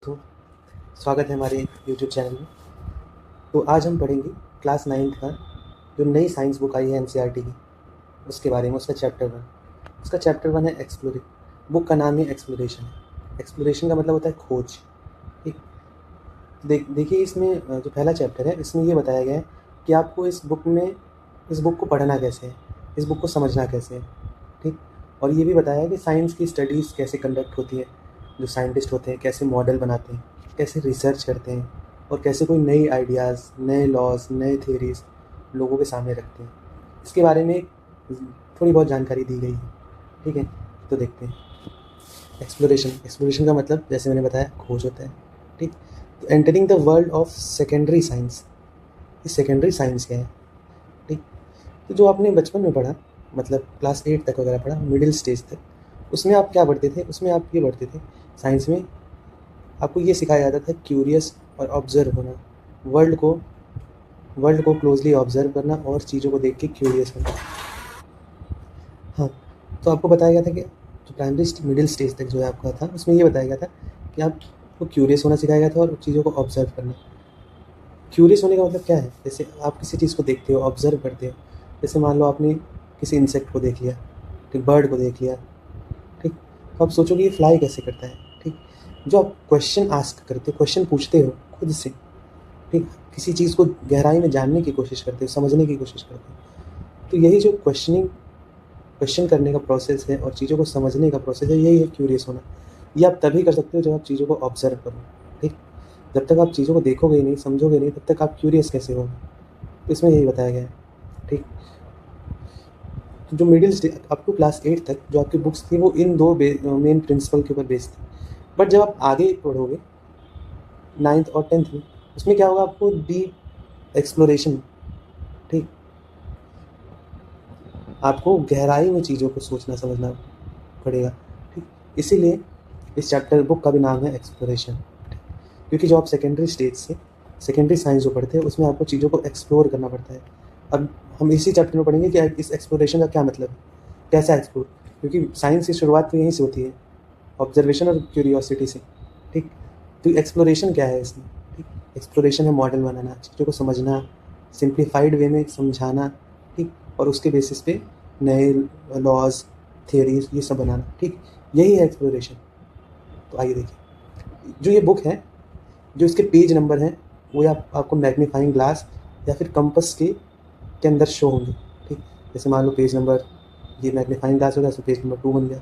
तो स्वागत है हमारे यूट्यूब चैनल में। तो आज हम पढ़ेंगे क्लास 9th का जो नई साइंस बुक आई है एनसीईआरटी की, उसके बारे में। उसका चैप्टर 1 है एक्सप्लोरिंग। बुक का नाम ही एक्सप्लोरेशन है। एक्सप्लोरेशन का मतलब होता है खोज। ठीक, देखिए इसमें जो पहला चैप्टर है इसमें ये बताया गया है कि आपको इस बुक को पढ़ना कैसे है, इस बुक को समझना कैसे है। ठीक, और ये भी बताया है कि साइंस की स्टडीज़ कैसे कंडक्ट होती है, जो साइंटिस्ट होते हैं कैसे मॉडल बनाते हैं, कैसे रिसर्च करते हैं, और कैसे कोई नई आइडियाज़, नए लॉज, नए थियरीज़ लोगों के सामने रखते हैं। इसके बारे में थोड़ी बहुत जानकारी दी गई है। ठीक है, तो देखते हैं। एक्सप्लोरेशन का मतलब जैसे मैंने बताया खोज होता है। ठीक, तो entering the world of secondary science. ये सेकेंडरी साइंस क्या है? ठीक, तो जो आपने बचपन में पढ़ा, मतलब क्लास 8 तक वगैरह पढ़ा, मिडिल स्टेज तक, उसमें आप क्या पढ़ते थे? उसमें आप ये पढ़ते थे, साइंस में आपको ये सिखाया जाता था क्यूरियस और ऑब्जर्व होना, वर्ल्ड को क्लोजली ऑब्जर्व करना और चीज़ों को देख के क्यूरियस होना। हाँ, तो आपको बताया गया था कि जो प्राइमरी मिडिल स्टेज तक जो है आपका था, उसमें ये बताया गया था कि आपको क्यूरियस होना सिखाया गया था और चीज़ों को ऑब्जर्व करना। क्यूरियस होने का मतलब क्या है? जैसे आप किसी चीज़ को देखते हो, ऑब्जर्व करते हो। जैसे मान लो आपने किसी इंसेक्ट को देख लिया, ठीक, बर्ड को देख लिया, ठीक, तो आप सोचोगे ये फ्लाई कैसे करता है। ठीक, जो आप क्वेश्चन आस्क करते हो, क्वेश्चन पूछते हो खुद से, ठीक, किसी चीज़ को गहराई में जानने की कोशिश करते हो, समझने की कोशिश करते हो, तो यही जो क्वेश्चन करने का प्रोसेस है और चीज़ों को समझने का प्रोसेस है, यही है क्यूरियस होना। ये आप तभी कर सकते हो जब आप चीज़ों को ऑब्जर्व करो। ठीक, जब तक आप चीज़ों को देखोगे ही नहीं, समझोगे नहीं, तब तक आप क्यूरियस कैसे होगे? तो इसमें यही बताया गया है। ठीक, तो जो middle stage up to class 8 तक जो आपकी बुक्स थी वो इन दो मेन प्रिंसिपल के ऊपर बेस्ड थी। बट जब आप आगे पढ़ोगे 9th और 10th में, उसमें क्या होगा? आपको डीप एक्सप्लोरेशन, ठीक, आपको गहराई में चीज़ों को सोचना समझना पड़ेगा। ठीक, इसीलिए इस चैप्टर बुक का भी नाम है एक्सप्लोरेशन। क्योंकि जो आप सेकेंडरी साइंस जो पढ़ते हैं उसमें आपको चीज़ों को एक्सप्लोर करना पड़ता है। अब हम इसी चैप्टर में पढ़ेंगे कि इस एक्सप्लोरेशन का क्या मतलब है, कैसा एक्सप्लोर, क्योंकि साइंस की शुरुआत तो यहीं से होती है, ऑब्जर्वेशन और क्यूरियोसिटी से। ठीक, तो एक्सप्लोरेशन क्या है इसमें? ठीक, एक्सप्लोरेशन है मॉडल बनाना, चीज़ों को समझना, सिंप्लीफाइड वे में समझाना, ठीक, और उसके बेसिस पे नए लॉज, थियरीज ये सब बनाना। ठीक, यही है एक्सप्लोरेशन। तो आइए देखिए, जो ये बुक है, जो इसके पेज नंबर हैं वो आपको मैग्नीफाइंग ग्लास या फिर कंपस के अंदर शो होंगे। ठीक, जैसे मान लो पेज नंबर, ये मैग्नीफाइंग ग्लास होगा, उसमें पेज नंबर 2 बन गया।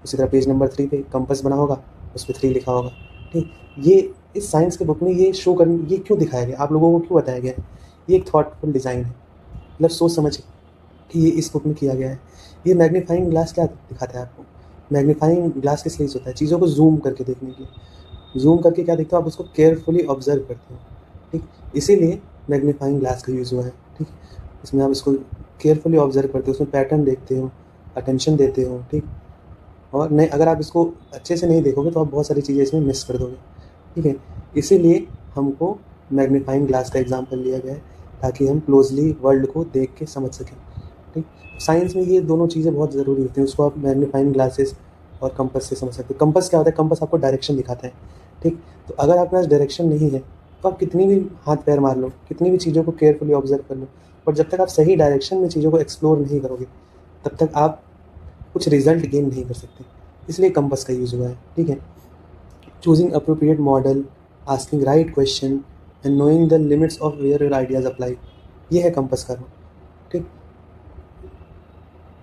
उसी तरह पेज नंबर 3 पे कंपस बना होगा, उस पर 3 लिखा होगा। ठीक, ये इस साइंस के बुक में ये शो करने, ये क्यों दिखाया गया, आप लोगों को क्यों बताया गया है? ये एक थॉटफुल डिज़ाइन है, मतलब सोच समझ कि ये इस बुक में किया गया है। ये मैग्नीफाइंग ग्लास क्या दिखाता है आपको? मैग्नीफाइंग ग्लास किस लिए होता है? चीज़ों को जूम करके देखने के लिए। जूम करके क्या देखते हो आप? उसको केयरफुली ऑब्जर्व करते हो। ठीक, इसीलिए मैग्नीफाइंग ग्लास का यूज़ हुआ है। ठीक, इसमें आप इसको केयरफुली ऑब्जर्व करते हो, उसमें पैटर्न देखते हो, अटेंशन देते हो। ठीक, और नहीं, अगर आप इसको अच्छे से नहीं देखोगे तो आप बहुत सारी चीज़ें इसमें मिस कर दोगे। ठीक है, इसीलिए हमको मैग्नीफाइंग ग्लास का एग्जाम्पल लिया गया है, ताकि हम क्लोजली वर्ल्ड को देख के समझ सकें। ठीक, साइंस में ये दोनों चीज़ें बहुत ज़रूरी होती हैं, उसको आप मैग्नीफाइंग ग्लासेस और कंपस से समझ सकते हो। कंपस क्या होता है? कंपस आपको डायरेक्शन दिखाता है। ठीक, तो अगर आपके पास डायरेक्शन नहीं है तो आप कितनी भी हाथ पैर मार लो, कितनी भी चीज़ों को केयरफुली ऑब्जर्व कर लो, और जब तक आप सही डायरेक्शन में चीज़ों को एक्सप्लोर नहीं करोगे तब तक आप कुछ रिजल्ट गेन नहीं कर सकते। इसलिए कंपस का यूज़ हुआ है। ठीक है, choosing appropriate model, asking right question and knowing the limits of where your ideas apply, ये है कंपस का रोल। ठीक,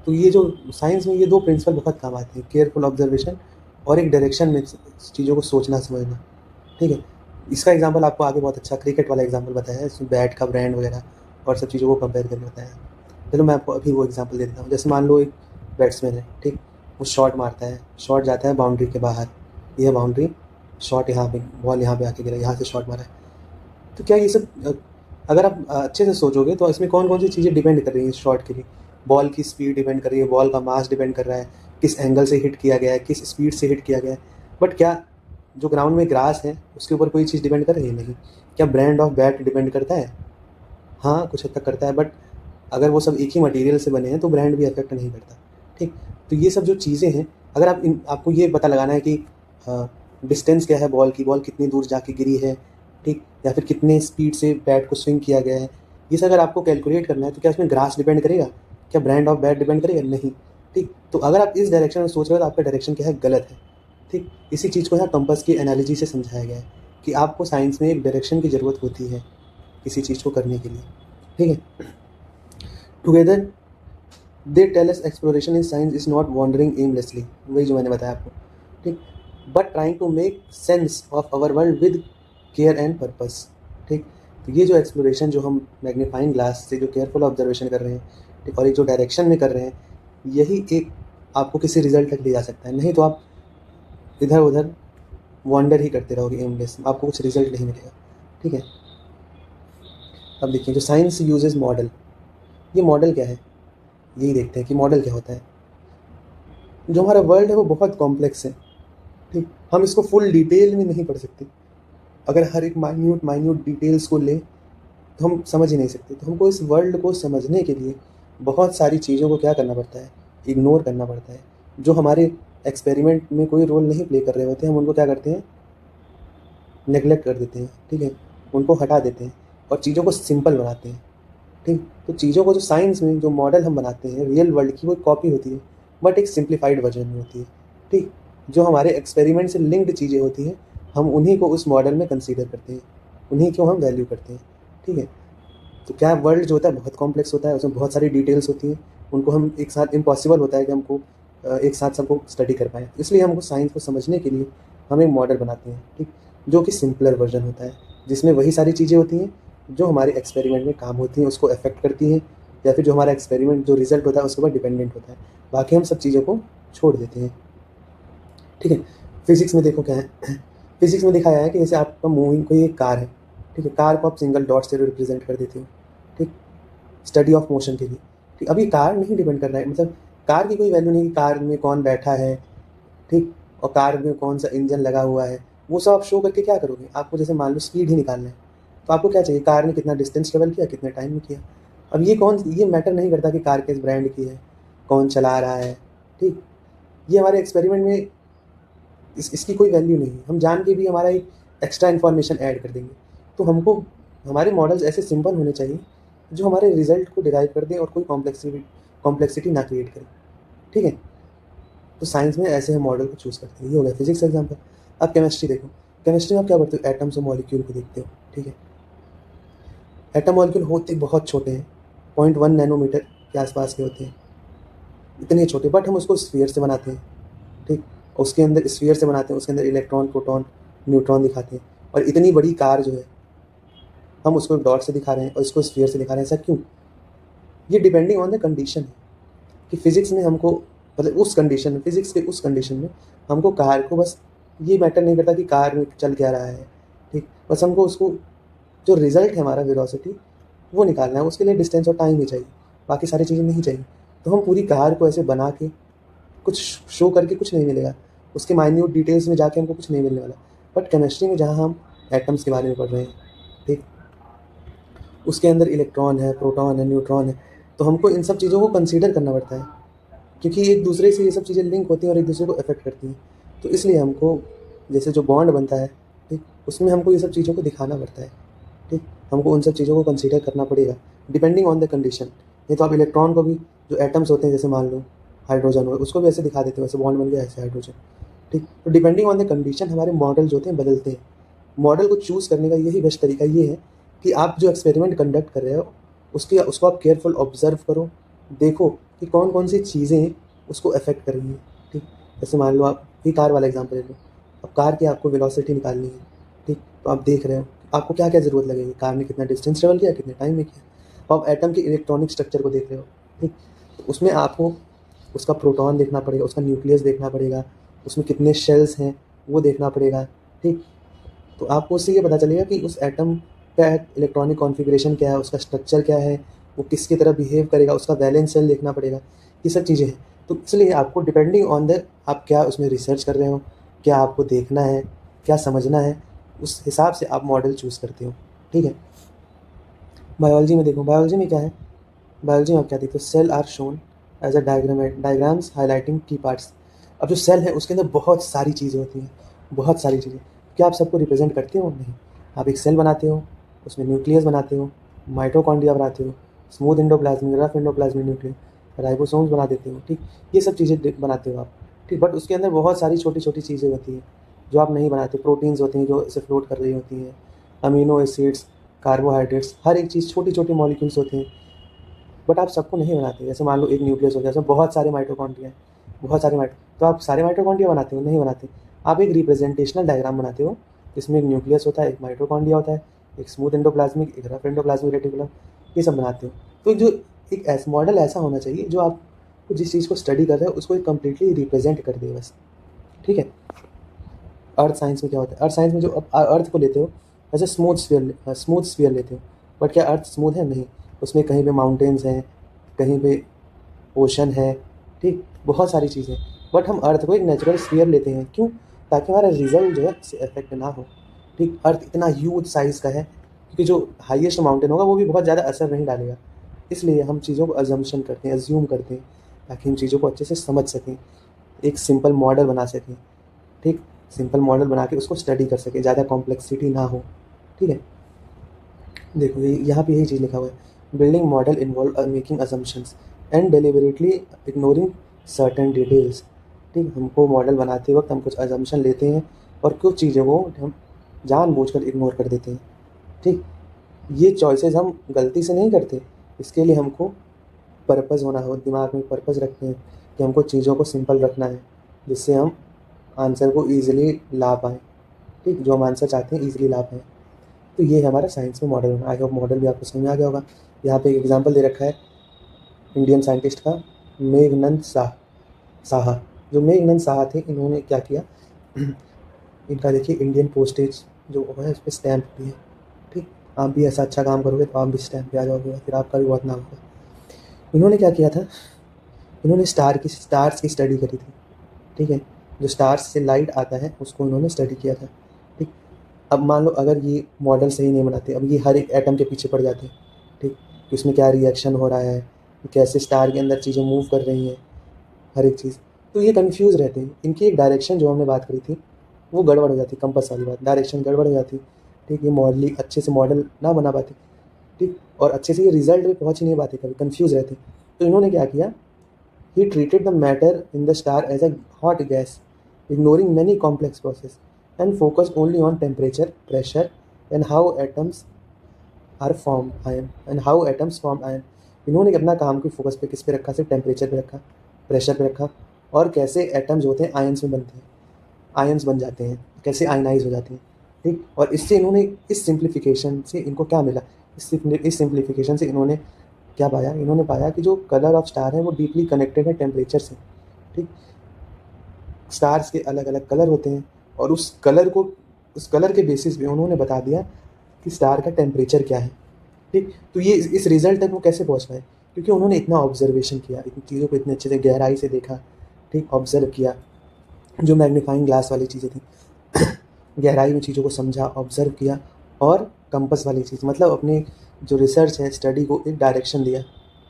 तो ये जो साइंस में ये दो प्रिंसिपल बहुत काम आते हैं, केयरफुल ऑब्जर्वेशन और एक डायरेक्शन में चीज़ों को सोचना समझना। ठीक है, इसका एग्जांपल आपको आगे बहुत अच्छा क्रिकेट वाला एग्जांपल बताया है, इसमें बैट का ब्रांड वगैरह और सब चीज़ों को कंपेयर करके बताया है। चलो मैं आपको अभी वो एग्जांपल दे देता हूँ। जैसे मान लो एक बैट्समैन है, ठीक, वो शॉट मारता है, शॉट जाता है बाउंड्री के बाहर, ये है बाउंड्री, शॉट यहाँ पे, बॉल यहाँ पे आके गिरा, यहाँ से शॉट मारा है। तो क्या ये सब अगर आप अच्छे से सोचोगे तो इसमें कौन कौन सी चीज़ें डिपेंड कर रही हैं इस शॉट के लिए? बॉल की स्पीड डिपेंड कर रही है, बॉल का मास डिपेंड कर रहा है, किस एंगल से हिट किया गया है, किस स्पीड से हिट किया गया है। बट क्या जो ग्राउंड में ग्रास है उसके ऊपर कोई चीज़ डिपेंड कर रही है? नहीं। क्या ब्रांड ऑफ बैट डिपेंड करता है? हाँ, कुछ हद तक करता है, बट अगर वो सब एक ही मटेरियल से बने हैं तो ब्रांड भी अफेक्ट नहीं करता। ठीक, तो ये सब जो चीज़ें हैं, अगर आप आपको ये पता लगाना है कि डिस्टेंस क्या है बॉल की, बॉल कितनी दूर जाके गिरी है, ठीक, या फिर कितने स्पीड से बैट को स्विंग किया गया है, ये सब अगर आपको कैलकुलेट करना है तो क्या इसमें ग्रास डिपेंड करेगा, क्या ब्रांड ऑफ बैट डिपेंड करेगा, नहीं, ठीक। तो अगर आप इस डायरेक्शन में सोच रहे हो तो आपका डायरेक्शन क्या है, गलत है, ठीक। इसी चीज़ को यहाँ कंपास की एनालॉजी से समझाया गया है कि आपको साइंस में एक डायरेक्शन की ज़रूरत होती है किसी चीज़ को करने के लिए, ठीक है। Together they tell us exploration in science is not wandering aimlessly, वही जो मैंने बताया आपको, ठीक, but trying to make sense of our world with care and purpose, ठीक। तो ये जो एक्सप्लोरेशन जो हम मैग्नीफाइंग ग्लास से जो केयरफुल ऑब्जर्वेशन कर रहे हैं, ठीक, और एक जो डायरेक्शन में कर रहे हैं, यही एक आपको किसी रिजल्ट तक ले जा सकता है, नहीं तो आप इधर उधर वॉन्डर ही करते रहोगे एमलेस, आपको कुछ रिजल्ट नहीं मिलेगा, ठीक है। अब देखिए जो साइंस यूजेस मॉडल, ये मॉडल क्या है, यही देखते हैं कि मॉडल क्या होता है। जो हमारा वर्ल्ड है वो बहुत कॉम्प्लेक्स है, ठीक, हम इसको फुल डिटेल में नहीं पढ़ सकते, अगर हर एक माइन्यूट डिटेल्स को ले तो हम समझ ही नहीं सकते। तो हमको इस वर्ल्ड को समझने के लिए बहुत सारी चीज़ों को क्या करना पड़ता है, इग्नोर करना पड़ता है। जो हमारे एक्सपेरिमेंट में कोई रोल नहीं प्ले कर रहे होते हैं, हम उनको क्या करते हैं, नेगलेक्ट कर देते हैं, ठीक है, उनको हटा देते हैं और चीज़ों को सिंपल बनाते हैं, ठीक। तो चीज़ों को जो साइंस में जो मॉडल हम बनाते हैं रियल वर्ल्ड की, वो कॉपी होती है बट एक सिंप्लीफाइड वर्जन में होती है, ठीक। जो हमारे एक्सपेरिमेंट से लिंक्ड चीज़ें होती हैं, हम उन्हीं को उस मॉडल में कंसीडर करते हैं, उन्हीं को हम वैल्यू करते हैं, ठीक है। तो क्या वर्ल्ड जो होता है बहुत कॉम्प्लेक्स होता है, उसमें बहुत सारी डिटेल्स होती हैं, उनको हम एक साथ, इम्पॉसिबल होता है कि हमको एक साथ सबको स्टडी कर पाएँ। इसलिए हमको साइंस को समझने के लिए हम एक मॉडल बनाते हैं, ठीक, जो कि सिंपलर वर्जन होता है, जिसमें वही सारी चीज़ें होती हैं जो हमारे एक्सपेरिमेंट में काम होती हैं, उसको अफेक्ट करती हैं, या फिर जो हमारा एक्सपेरिमेंट जो रिजल्ट होता है उसके ऊपर डिपेंडेंट होता है। बाकी हम सब चीज़ों को छोड़ देते हैं, ठीक है। फिजिक्स में देखो क्या है, फिजिक्स में दिखाया है कि जैसे आपका मूविंग कोई एक कार है, ठीक है, कार को आप सिंगल डॉट से रिप्रेजेंट कर देते हो, ठीक, स्टडी ऑफ मोशन के लिए, ठीक। अभी कार नहीं डिपेंड कर रहा है, मतलब कार की कोई वैल्यू नहीं कि कार में कौन बैठा है, ठीक, और कार में कौन सा इंजन लगा हुआ है, वो सब आप शो करके क्या करोगे, आपको जैसे मान लो स्पीड ही निकालना है, तो आपको क्या चाहिए, कार ने कितना डिस्टेंस ट्रेवल किया, कितने टाइम में किया। अब ये मैटर नहीं करता कि कार किस ब्रांड की है, कौन चला रहा है, ठीक। ये हमारे एक्सपेरिमेंट में इसकी कोई वैल्यू नहीं है, हम जान के भी हमारा एक एक्स्ट्रा इन्फॉर्मेशन ऐड कर देंगे। तो हमको हमारे मॉडल्स ऐसे सिंपल होने चाहिए जो हमारे रिजल्ट को डिराइव कर दें और कोई कॉम्प्लेक्सिटी ना क्रिएट करें, ठीक है। तो साइंस में ऐसे हम मॉडल को चूज़ करते हैं। ये हो गया फिजिक्स एग्जाम्पल। अब केमिस्ट्री देखो, केमिस्ट्री में आप क्या करते हो, एटम्स और मॉलिक्यूल को देखते हो, ठीक है। एटम मॉलिक्यूल होते बहुत छोटे हैं, 0.1 नैनोमीटर के आसपास के होते हैं, इतने छोटे, बट हम उसको स्फीयर से बनाते हैं, ठीक, उसके अंदर स्फीयर से बनाते हैं, उसके अंदर इलेक्ट्रॉन, प्रोटॉन, न्यूट्रॉन दिखाते हैं। और इतनी बड़ी कार जो है हम उसको डॉट से दिखा रहे हैं और इसको स्फीयर से दिखा रहे हैं, ऐसा क्यों? ये डिपेंडिंग ऑन द कंडीशन है कि फिजिक्स में हमको, मतलब उस कंडीशन में, फिजिक्स के उस कंडीशन में हमको कार को बस, ये मैटर नहीं करता कि कार में चल क्या रहा है, ठीक, बस हमको उसको जो रिजल्ट है हमारा वेलोसिटी वो निकालना है, उसके लिए डिस्टेंस और टाइम ही चाहिए, बाकी सारी चीज़ें नहीं चाहिए। तो हम पूरी कार को ऐसे बना के कुछ शो करके कुछ नहीं मिलेगा, उसके माइन्यूट डिटेल्स में जाके हमको कुछ नहीं मिलने वाला। बट केमिस्ट्री में जहाँ हम एटम्स के बारे में पढ़ रहे हैं, ठीक, उसके अंदर इलेक्ट्रॉन है, प्रोटॉन है, न्यूट्रॉन है, तो हमको इन सब चीज़ों को कंसीडर करना पड़ता है क्योंकि एक दूसरे से ये सब चीज़ें लिंक होती हैं और एक दूसरे को अफेक्ट करती हैं। तो इसलिए हमको जैसे जो बॉन्ड बनता है, ठीक, उसमें हमको ये सब चीज़ों को दिखाना पड़ता है, ठीक, हमको उन सब चीज़ों को कंसीडर करना पड़ेगा डिपेंडिंग ऑन द कंडीशन। नहीं तो आप इलेक्ट्रॉन को भी, जो एटम्स होते हैं जैसे मान लो हाइड्रोजन हो, उसको भी ऐसे दिखा देते हो, वैसे बॉन्ड बन गया ऐसे हाइड्रोजन, ठीक। तो डिपेंडिंग ऑन द कंडीशन हमारे मॉडल जो होते हैं बदलते हैं। मॉडल को चूज़ करने का यही बेस्ट तरीका ये है कि आप जो एक्सपेरिमेंट कंडक्ट कर रहे हो उसको आप केयरफुल ऑब्जर्व करो, देखो कि कौन कौन सी चीज़ें उसको अफेक्ट कर रही हैं, ठीक। जैसे मान लो आप ये कार वाला एग्जांपल ले लो, अब कार की आपको वेलोसिटी निकालनी है, ठीक, तो आप देख रहे हो आपको क्या क्या ज़रूरत लगेगी, कार ने कितना डिस्टेंस ट्रेवल किया, कितने टाइम में किया। अब एटम के इलेक्ट्रॉनिक स्ट्रक्चर को देख रहे हो, ठीक, तो उसमें आपको उसका प्रोटॉन देखना पड़ेगा, उसका न्यूक्लियस देखना पड़ेगा, उसमें कितने शेल्स हैं वो देखना पड़ेगा, ठीक। तो आपको उससे ये पता चलेगा कि उस एटम का इलेक्ट्रॉनिक कॉन्फ़िगरेशन क्या है, उसका स्ट्रक्चर क्या है, वो किसकी तरह बिहेव करेगा, उसका वैलेंस सेल देखना पड़ेगा, ये सब चीज़ें हैं। तो इसलिए आपको डिपेंडिंग ऑन द आप क्या उसमें रिसर्च कर रहे हो, क्या आपको देखना है, क्या समझना है, उस हिसाब से आप मॉडल चूज़ करते हो, ठीक है। बायोलॉजी में देखो, बायोलॉजी में क्या है, बायोलॉजी में आप क्या देखते हो, cell are shown as a diagrams highlighting key parts. अब जो सेल है उसके अंदर बहुत सारी चीज़ें होती हैं, बहुत सारी चीज़ें। क्या आप सबको रिप्रेजेंट करते हो? नहीं। आप एक सेल बनाते हो, उसमें न्यूक्लियस बनाते हो, माइटोकॉन्ड्रिया बनाते हो, smooth endoplasmic, rough endoplasmic nucleus, ribosomes बना देते हो, ठीक। ये सब चीज़ें बनाते हो आप, ठीक। बट उसके अंदर बहुत सारी छोटी छोटी चीज़ें होती हैं जो आप नहीं बनाते। प्रोटीन्स होती हैं जो ऐसे फ्लोट कर रही होती हैं, अमीनो एसिड्स, कार्बोहाइड्रेट्स, हर एक चीज़ छोटी छोटी मॉलिक्यूल्स होते हैं, बट आप सबको नहीं बनाते। जैसे मान लो एक न्यूक्लियस हो गया, उसमें बहुत सारे माइटोकॉन्ड्रिया हैं, बहुत सारे तो आप सारे माइटोकॉन्ड्रिया बनाते हो? नहीं बनाते। आप एक रिप्रेजेंटेशनल डायग्राम बनाते हो जिसमें एक न्यूक्लियस होता है, एक माइटोकॉन्ड्रिया होता है, एक स्मूथ एंडोप्लाज्मिक, एक रफ एंडोप्लाज्मिक रेटिकुलम, ये सब बनाते हो। तो जो एक ऐसा मॉडल ऐसा होना चाहिए जो आपको जिस चीज़ को स्टडी कर रहे हो उसको एक कम्प्लीटली रिप्रेजेंट कर दे बस, ठीक है। अर्थ साइंस में क्या होता है? अर्थ साइंस में जो अर्थ को लेते हो ऐसे स्मूथ स्फीयर लेते हो, बट क्या अर्थ स्मूथ है? नहीं। उसमें कहीं पे माउंटेन्स हैं, कहीं पे ओशन है, ठीक, बहुत सारी चीज़ें। बट हम अर्थ को एक नेचुरल स्फीयर लेते हैं, क्यों? ताकि हमारा रिजल्ट जो है उससे इफेक्ट ना हो, ठीक। अर्थ इतना ह्यूज साइज़ का है क्योंकि जो हाईएस्ट माउंटेन होगा वो भी बहुत ज़्यादा असर नहीं डालेगा, इसलिए हम चीज़ों को अजम्पशन करते हैं, अज्यूम करते हैं, ताकि हम चीज़ों को अच्छे से समझ सकें, एक सिंपल मॉडल बना सकें, ठीक। सिंपल मॉडल बना के उसको स्टडी कर सकें, ज़्यादा कॉम्प्लेक्सिटी ना हो, ठीक है। देखो ये यहाँ पे यही चीज़ लिखा हुआ है, building model involve making assumptions and deliberately ignoring certain details, ठीक। हमको मॉडल बनाते वक्त हम कुछ असम्पशन लेते हैं और कुछ चीज़ों को हम जानबूझकर इग्नोर कर देते हैं, ठीक। ये चॉइसेस हम गलती से नहीं करते, इसके लिए हमको पर्पज़ होना हो, दिमाग में पर्पज़ रखते हैं कि हमको चीज़ों को सिंपल रखना है जिससे हम आंसर को ईजिली ला पाएँ, ठीक। जो हम आंसर चाहते हैं ईजिली ला पाएँ। तो ये है हमारा साइंस में मॉडल होना। आई होप मॉडल भी आपको समझ में आ गया होगा। यहाँ पे एक एग्जांपल दे रखा है इंडियन साइंटिस्ट का, मेघनंद साहा। जो मेघनंद साहा थे, इन्होंने क्या किया, इनका देखिए इंडियन पोस्टेज जो है उस पर स्टैम्प भी है, ठीक। आप भी ऐसा अच्छा काम करोगे तो आप भी स्टैम्प पे आ जाओगे, फिर आपका भी बहुत नाम होगा। इन्होंने क्या किया था, इन्होंने स्टार्स की स्टडी करी थी, ठीक है। जो स्टार्स से लाइट आता है उसको इन्होंने स्टडी किया था, ठीक। अब मान लो अगर ये मॉडल सही नहीं बनाते, अब ये हर एक एटम के पीछे पड़ जाते, ठीक, कि उसमें क्या रिएक्शन हो रहा है, कैसे स्टार के अंदर चीज़ें मूव कर रही हैं, हर एक चीज़, तो ये कन्फ्यूज़ रहते हैं। इनकी एक डायरेक्शन जो हमने बात करी थी वो गड़बड़ हो जाती, कंपास वाली बात, डायरेक्शन गड़बड़ हो जाती, ठीक। ये मॉडलिंग अच्छे से मॉडल ना बना पाते, ठीक, और अच्छे से ये रिजल्ट में पहुँच ही नहीं पाते, कभी कन्फ्यूज़ रहते। तो इन्होंने क्या किया, he treated the matter in the star as a hot gas, ignoring many complex processes, and focused only on temperature, pressure, and how atoms are formed ion and how atoms form ion। इन्होंने अपना काम की focus पे किस पे रखा, सिर्फ temperature पे रखा, प्रेशर पे रखा, और कैसे एटम्स होते हैं आयंस में बनते हैं, आयंस बन जाते हैं, कैसे आयनाइज हो जाते हैं, ठीक। और इससे इन्होंने इस सिंप्लीफिकेशन से इनको क्या मिला, इस सिंप्लीफिकेशन से इन्होंने क्या पाया, इन्होंने पाया कि जो कलर ऑफ स्टार है वो डीपली कनेक्टेड है टेम्परेचर से, ठीक। स्टार्स के अलग अलग कलर होते हैं और उस कलर के बेसिस पे उन्होंने बता दिया कि स्टार का टेम्परेचर क्या है, ठीक। तो ये इस रिजल्ट तक वो कैसे पहुंच पाए, क्योंकि उन्होंने इतना ऑब्जर्वेशन किया, इन चीज़ों को इतने अच्छे से गहराई से देखा, ठीक, ऑब्जर्व किया, जो मैग्नीफाइंग ग्लास वाली चीज़ें थी, गहराई में चीज़ों को समझा, ऑब्जर्व किया, और कंपस वाली चीज़, मतलब अपने जो रिसर्च है, स्टडी को एक डायरेक्शन दिया,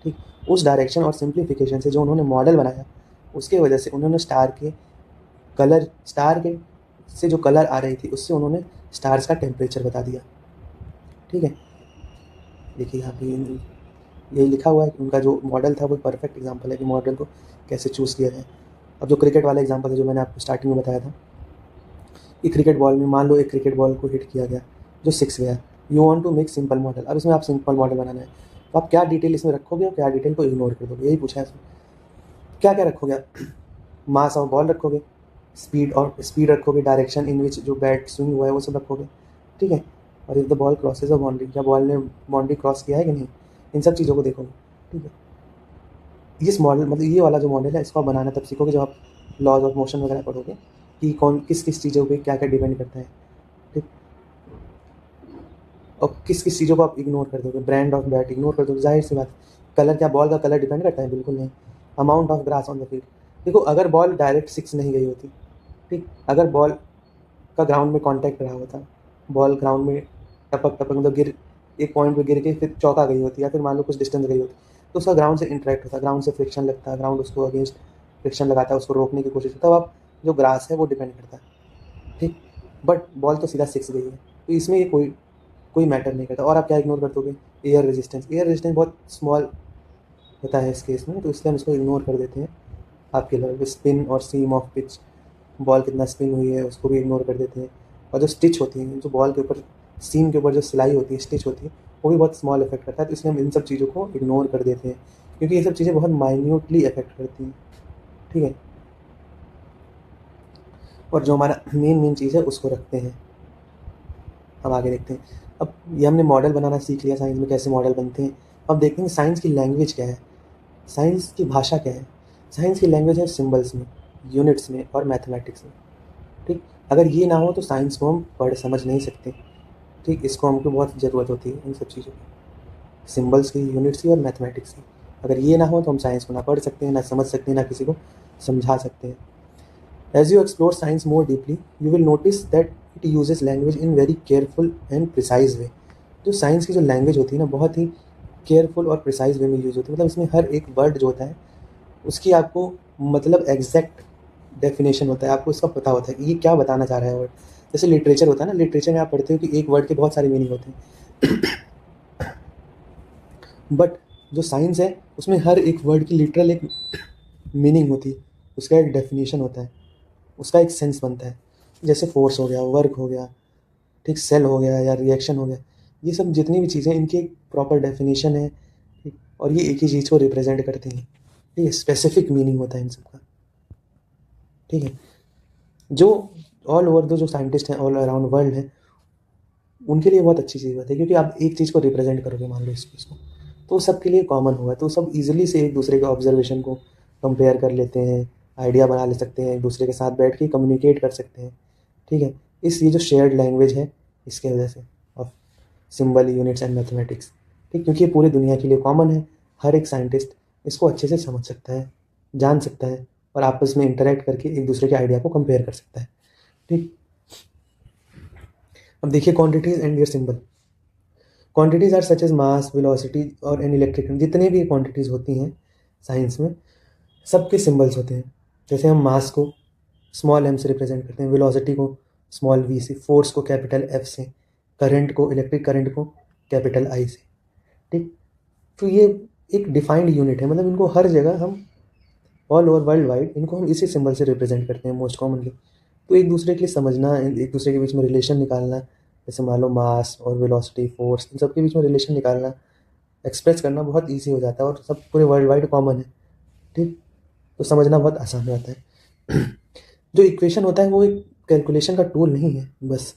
ठीक। उस डायरेक्शन और सिंप्लीफिकेशन से जो उन्होंने मॉडल बनाया, उसके वजह से उन्होंने स्टार के से जो कलर आ रही थी उससे उन्होंने स्टार्स का टेम्परेचर बता दिया, ठीक है। देखिए यहाँ पे यही लिखा हुआ है कि उनका जो मॉडल था वो परफेक्ट एग्जांपल है कि मॉडल को कैसे चूज़ किया जाए। अब जो क्रिकेट वाला एग्जांपल है जो मैंने आपको स्टार्टिंग में बताया था, कि क्रिकेट बॉल में मान लो एक क्रिकेट बॉल को हिट किया गया जो 6 गया, you want to make simple model. अब इसमें आप सिंपल मॉडल बनाना है तो आप क्या डिटेल इसमें रखोगे और क्या डिटेल को इग्नोर कर दोगे, यही पूछा है इसमें। क्या क्या रखोगे आप, मास ऑफ बॉल रखोगे, स्पीड रखोगे, डायरेक्शन इन विच जो बैट स्विंग हुआ है वो सब रखोगे, ठीक है। और if the ball crosses a boundary, क्या बॉल ने बाउंड्री क्रॉस किया है कि नहीं, इन सब चीज़ों को देखोगे, ठीक है। इस मॉडल मतलब ये वाला जो मॉडल है इसको आप बनाना तब सीखोगे जब आप लॉज ऑफ मोशन वगैरह पढ़ोगे कि कौन किस किस चीज़ों पे क्या क्या डिपेंड करता है, ठीक। और किस किस चीज़ों को आप इग्नोर कर दोगे, ब्रांड ऑफ बैट इग्नोर कर दोगे, जाहिर सी बात। कलर, क्या बॉल का कलर डिपेंड करता है, बिल्कुल नहीं। Amount of grass on the field, देखो अगर बॉल डायरेक्ट 6 नहीं गई होती, ठीक, अगर बॉल का ग्राउंड में कांटेक्ट रहा होता, बॉल ग्राउंड में टपक टपक मतलब गिर एक पॉइंट पे गिर के फिर चौका गई होती या फिर मान लो कुछ डिस्टेंस गई होती, तो उसका ग्राउंड से इंटरेक्ट होता, ग्राउंड से फ्रिक्शन लगता है, ग्राउंड उसको अगेंस्ट फ्रिक्शन लगाता है, उसको रोकने की कोशिश करता है, तब आप जो ग्रास है वो डिपेंड करता है, ठीक। बट बॉल तो सीधा 6 गई है, तो इसमें ये कोई कोई मैटर नहीं करता। और आप क्या इग्नोर कर दोगे? Air resistance. एयर रेजिस्टेंस बहुत स्मॉल होता है इस केस में, तो इसलिए हम इसको इग्नोर कर देते हैं। आपके लेवल पे स्पिन और सीम ऑफ पिच, बॉल कितना स्पिन हुई है उसको भी इग्नोर कर देते हैं। और जो स्टिच होती है, जो बॉल के ऊपर सीम के ऊपर जो सिलाई होती है, स्टिच होती है, वो भी बहुत स्मॉल इफेक्ट करता है, तो इसलिए हम इन सब चीज़ों को इग्नोर कर देते हैं, क्योंकि ये सब चीज़ें बहुत माइन्यूटली इफेक्ट करती हैं। ठीक है। और जो हमारा मेन चीज़ है उसको रखते हैं। अब आगे देखते हैं। अब ये हमने मॉडल बनाना सीख लिया, साइंस में कैसे मॉडल बनते हैं। अब देखते हैं साइंस की लैंग्वेज क्या है, साइंस की भाषा क्या है। साइंस की लैंग्वेज है सिम्बल्स में, यूनिट्स में और मैथमेटिक्स में। ठीक। अगर ये ना हो तो साइंस को हम पढ़ समझ नहीं सकते। ठीक। इसको हमको बहुत ज़रूरत होती है इन सब चीज़ों की, सिम्बल्स की, यूनिट्स की और मैथमेटिक्स की। अगर ये ना हो तो हम साइंस को ना पढ़ सकते हैं, ना समझ सकते हैं, ना किसी को समझा सकते हैं। As you explore science more deeply, you will notice that it uses language in very careful and precise way. जो साइंस की जो लैंग्वेज होती है ना, बहुत ही केयरफुल और प्रिसाइज वे में यूज़ होती है। मतलब इसमें हर एक वर्ड जो होता है उसकी आपको मतलब एग्जैक्ट डेफिनेशन होता है, आपको इसका पता होता है कि ये क्या बताना चाह रहा है वर्ड। जैसे लिटरेचर होता है ना, लिटरेचर में आप पढ़ते हो कि एक वर्ड के बहुत सारे मीनिंग होते हैं। बट जो साइंस है उसमें हर एक वर्ड की लिटरल एक मीनिंग होती है, उसका एक डेफिनेशन होता है, उसका एक सेंस बनता है। जैसे फोर्स हो गया, वर्क हो गया, ठीक, सेल हो गया या रिएक्शन हो गया, ये सब जितनी भी चीज़ें इनकी एक प्रॉपर डेफिनेशन है। ठीक। और ये एक ही चीज़ को रिप्रेजेंट करती हैं। ठीक है। स्पेसिफिक मीनिंग होता है इन सबका। ठीक है। जो ऑल ओवर जो साइंटिस्ट हैं ऑल अराउंड वर्ल्ड है, उनके लिए बहुत अच्छी चीज़ होती है, क्योंकि आप एक चीज़ को रिप्रेजेंट करोगे, मान लो इस चीज़ को, तो सबके लिए कॉमन होगा, तो सब इजीली से एक दूसरे के ऑब्जर्वेशन को कंपेयर कर लेते हैं, आइडिया बना ले सकते हैं, एक दूसरे के साथ बैठ के कम्युनिकेट कर सकते हैं। ठीक है। इस ये जो शेयर्ड लैंग्वेज है इसके वजह से, of symbol, units and mathematics. ठीक। क्योंकि ये पूरी दुनिया के लिए कॉमन है, हर एक साइंटिस्ट इसको अच्छे से समझ सकता है, जान सकता है, और आपस में इंटरेक्ट करके एक दूसरे के आइडिया को कंपेयर कर सकता है। ठीक। अब देखिए quantities and their symbol. Quantities are such as mass, velocity और एन इलेक्ट्रिक। जितने भी क्वांटिटीज होती हैं साइंस में, सबके सिंबल्स होते हैं। जैसे हम मास को स्मॉल एम से रिप्रेजेंट करते हैं, वेलोसिटी को स्मॉल वी से, फोर्स को कैपिटल एफ से, करंट को, इलेक्ट्रिक करंट को कैपिटल आई से। ठीक। तो ये एक डिफाइंड यूनिट है, मतलब इनको हर जगह हम ऑल ओवर वर्ल्ड वाइड इनको हम इसी सिंबल से रिप्रेजेंट करते हैं मोस्ट कॉमनली। तो एक दूसरे के लिए समझना, एक दूसरे के बीच में रिलेशन निकालना, जैसे मान लो मास और वेलोसिटी, फोर्स, इन सब के बीच में रिलेशन निकालना, एक्सप्रेस करना बहुत ईजी हो जाता है, और सब पूरे वर्ल्ड वाइड कॉमन है। ठीक। तो समझना बहुत आसान हो जाता है। जो इक्वेशन होता है वो एक कैलकुलेशन का टूल नहीं है बस।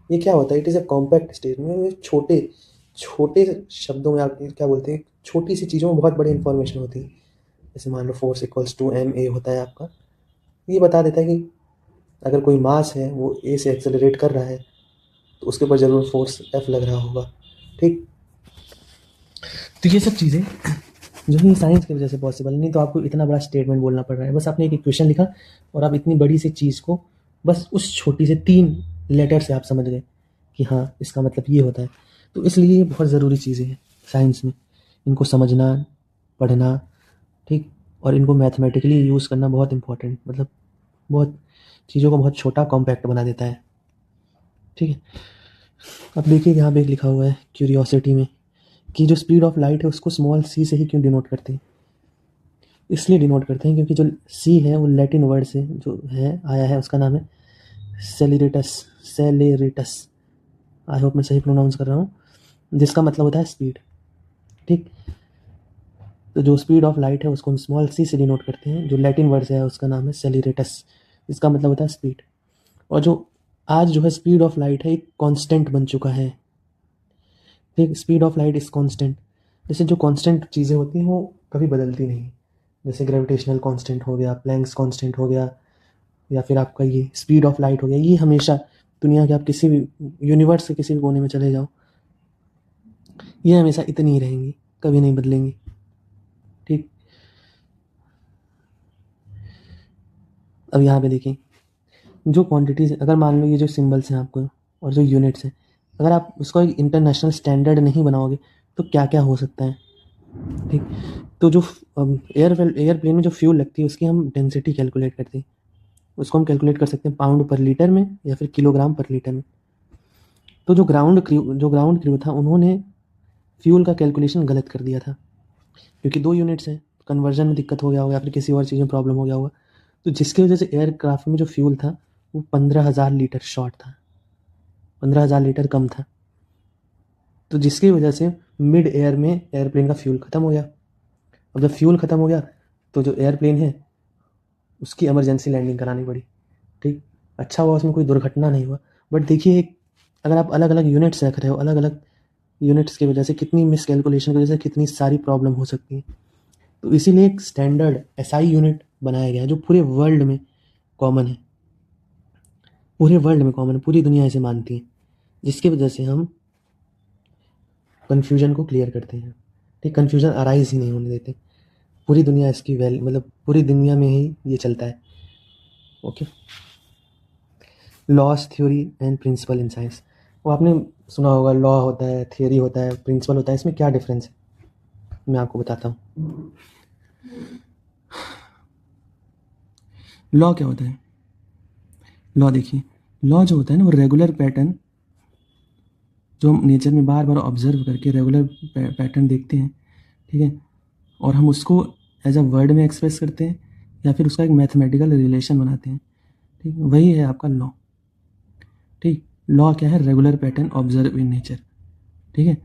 ये क्या होता है, it is a compact statement. छोटे छोटे शब्दों में आप क्या बोलते हैं, छोटी सी चीज़ों में बहुत बड़ी इंफॉर्मेशन होती है। जैसे मान लो force equals to M A होता है आपका, ये बता देता है कि अगर कोई मास है वो ए से एक्सेलरेट कर रहा है तो उसके ऊपर ज़रूर फोर्स एफ लग रहा होगा। ठीक। तो ये सब चीज़ें जो ही साइंस की वजह से पॉसिबल है, नहीं तो आपको इतना बड़ा स्टेटमेंट बोलना पड़ रहा है। बस आपने एक इक्वेशन लिखा और आप इतनी बड़ी सी चीज़ को बस उस छोटी से 3 लेटर से आप समझ गए कि हाँ इसका मतलब ये होता है। तो इसलिए ये बहुत ज़रूरी चीज़ें हैं साइंस में, इनको समझना, पढ़ना। ठीक। और इनको मैथमेटिकली यूज़ करना बहुत इंपॉर्टेंट, मतलब बहुत चीज़ों को बहुत छोटा कॉम्पैक्ट बना देता है। ठीक है। अब देखिए यहाँ पे लिखा हुआ है क्यूरियोसिटी में कि जो स्पीड ऑफ लाइट है उसको स्मॉल सी से ही क्यों डिनोट करते हैं। इसलिए डिनोट करते हैं क्योंकि जो सी है वो लैटिन वर्ड से जो है आया है, उसका नाम है सेलेरेटस। सेलेरेटस, आई होप मैं सही प्रोनाउंस कर रहा हूँ, जिसका मतलब होता है स्पीड। ठीक। तो जो स्पीड ऑफ लाइट है उसको हम स्मॉल सी से डिनोट करते हैं, जो लैटिन वर्ड से है उसका नाम है सेलेरेटस, इसका मतलब होता है स्पीड। और जो आज जो है स्पीड ऑफ लाइट है एक कांस्टेंट बन चुका है। ठीक। Speed of light is constant. जैसे जो कांस्टेंट चीज़ें होती हैं वो कभी बदलती नहीं, जैसे ग्रेविटेशनल कांस्टेंट हो गया, प्लैंक्स कांस्टेंट हो गया, या फिर आपका ये स्पीड ऑफ लाइट हो गया, ये हमेशा दुनिया के आप किसी भी यूनिवर्स के किसी भी कोने में चले जाओ, ये हमेशा इतनी ही रहेंगी, कभी नहीं बदलेंगी। ठीक। अब यहाँ पे देखें जो क्वांटिटीज़, अगर मान लो ये जो सिंबल्स हैं आपको और जो यूनिट्स हैं, अगर आप उसको एक इंटरनेशनल स्टैंडर्ड नहीं बनाओगे तो क्या क्या हो सकता है। ठीक। तो जो एयरप्लेन में जो फ्यूल लगती है उसकी हम डेंसिटी कैलकुलेट करते हैं, उसको हम कैलकुलेट कर सकते हैं पाउंड पर लीटर में या फिर किलोग्राम पर लीटर में। तो जो ग्राउंड क्रू था उन्होंने फ्यूल का कैलकुलेशन गलत कर दिया था, क्योंकि 2 यूनिट्स हैं, कन्वर्जन में दिक्कत हो गया होगा या फिर किसी और चीज़ में प्रॉब्लम हो गया होगा, तो जिसकी वजह से एयरक्राफ्ट में जो फ्यूल था वो 15,000 लीटर शॉर्ट था, 15,000 लीटर कम था। तो जिसकी वजह से मिड एयर में एयरप्लेन का फ्यूल ख़त्म हो गया। अब जब फ्यूल ख़त्म हो गया तो जो एयरप्लेन है उसकी इमरजेंसी लैंडिंग करानी पड़ी। ठीक, अच्छा हुआ उसमें कोई दुर्घटना नहीं हुआ। बट देखिए, अगर आप अलग अलग यूनिट्स रख रहे हो, अलग अलग यूनिट्स की वजह से कितनी मिस कैलकुलेशन की वजह से कितनी सारी प्रॉब्लम हो सकती है। तो इसीलिए एक स्टैंडर्ड एसआई यूनिट बनाया गया है जो पूरे वर्ल्ड में कॉमन है, पूरे वर्ल्ड में कॉमन है, पूरी दुनिया इसे मानती है, जिसकी वजह से हम कन्फ्यूजन को क्लियर करते हैं। ठीक, कन्फ्यूजन अराइज ही नहीं होने देते। पूरी दुनिया इसकी मतलब पूरी दुनिया में ही ये चलता है। Okay, laws, theory and principle in science. वो आपने सुना होगा, लॉ होता है, थियोरी होता है, प्रिंसिपल होता है, इसमें क्या डिफरेंस है मैं आपको बताता हूँ। लॉ क्या होता है? लॉ देखिए, लॉ जो होता है ना वो रेगुलर पैटर्न, जो हम नेचर में बार बार ऑब्जर्व करके रेगुलर पैटर्न देखते हैं, ठीक है, और हम उसको एज अ वर्ड में एक्सप्रेस करते हैं या फिर उसका एक मैथमेटिकल रिलेशन बनाते हैं। ठीक, वही है आपका लॉ। ठीक, लॉ क्या है? Regular pattern observe in nature, ठीक है,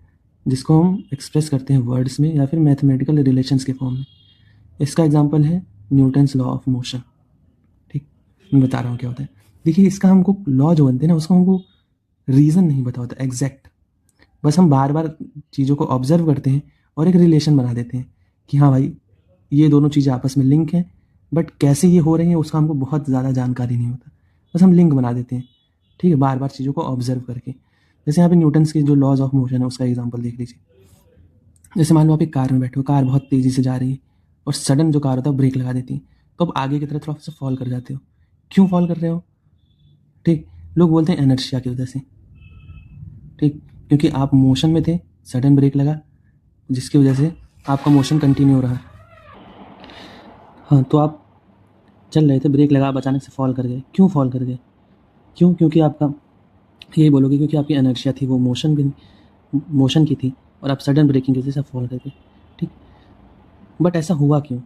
जिसको हम एक्सप्रेस करते हैं वर्ड्स में या फिर मैथमेटिकल रिलेशंस के फॉर्म में। इसका एग्जांपल है न्यूटन्स लॉ ऑफ मोशन। ठीक, मैं बता रहा हूँ क्या होता है। देखिए, इसका हमको लॉ जो बनते हैं ना, उसका हमको रीज़न नहीं पता होता एग्जैक्ट, बस हम बार बार चीज़ों को ऑब्जर्व करते हैं और एक रिलेशन बना देते हैं कि हाँ भाई, ये दोनों चीज़ें आपस में लिंक हैं, बट कैसे ये हो रही हैं उसका हमको बहुत ज़्यादा जानकारी नहीं होता, बस हम लिंक बना देते हैं। ठीक है, बार बार चीज़ों को ऑब्जर्व करके। जैसे यहाँ पे न्यूटन्स के जो लॉज ऑफ मोशन है उसका एग्जाम्पल देख लीजिए। जैसे मान लो आप एक कार में बैठे हो, कार बहुत तेज़ी से जा रही है और सडन जो कार होता है ब्रेक लगा देती है, तो आप आगे की तरफ थोड़ा सा फॉल कर जाते हो। क्यों फॉल कर रहे हो? ठीक, लोग बोलते हैं इनर्शिया की वजह से। ठीक, क्योंकि आप मोशन में थे, सडन ब्रेक लगा, जिसकी वजह से आपका मोशन कंटिन्यू हो रहा है। हाँ, तो आप चल रहे थे, ब्रेक लगा, आप अचानक से फॉल कर गए। क्यों फॉल कर गए? क्यों? क्योंकि आपका, यही बोलोगे, क्योंकि आपकी इनर्शिया थी, वो मोशन की थी और आप सडन ब्रेकिंग की वजह से फॉल कर गए। ठीक, बट ऐसा हुआ क्यों?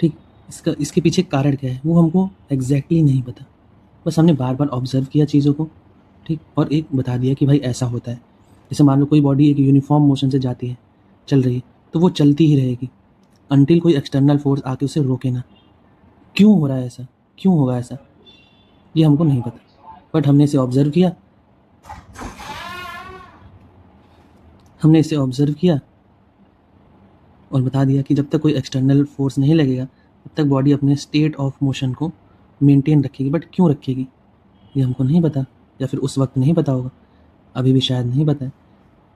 ठीक, इसके पीछे कारण क्या है वो हमको एग्जैक्टली नहीं पता, बस हमने बार बार ऑब्जर्व किया चीज़ों को, ठीक, और एक बता दिया कि भाई ऐसा होता है। जैसे मान लो कोई बॉडी एक यूनिफॉर्म मोशन से जाती है, चल रही है, तो वो चलती ही रहेगी अनटिल कोई एक्सटर्नल फोर्स आके उसे रोके ना। क्यों हो रहा है ऐसा? क्यों होगा ऐसा? ये हमको नहीं पता, बट हमने इसे ऑब्जर्व किया, और बता दिया कि जब तक कोई एक्सटर्नल फोर्स नहीं लगेगा तब तक बॉडी अपने स्टेट ऑफ मोशन को मेंटेन रखेगी। बट क्यों रखेगी ये हमको नहीं पता, या फिर उस वक्त नहीं पता होगा, अभी भी शायद नहीं पता है।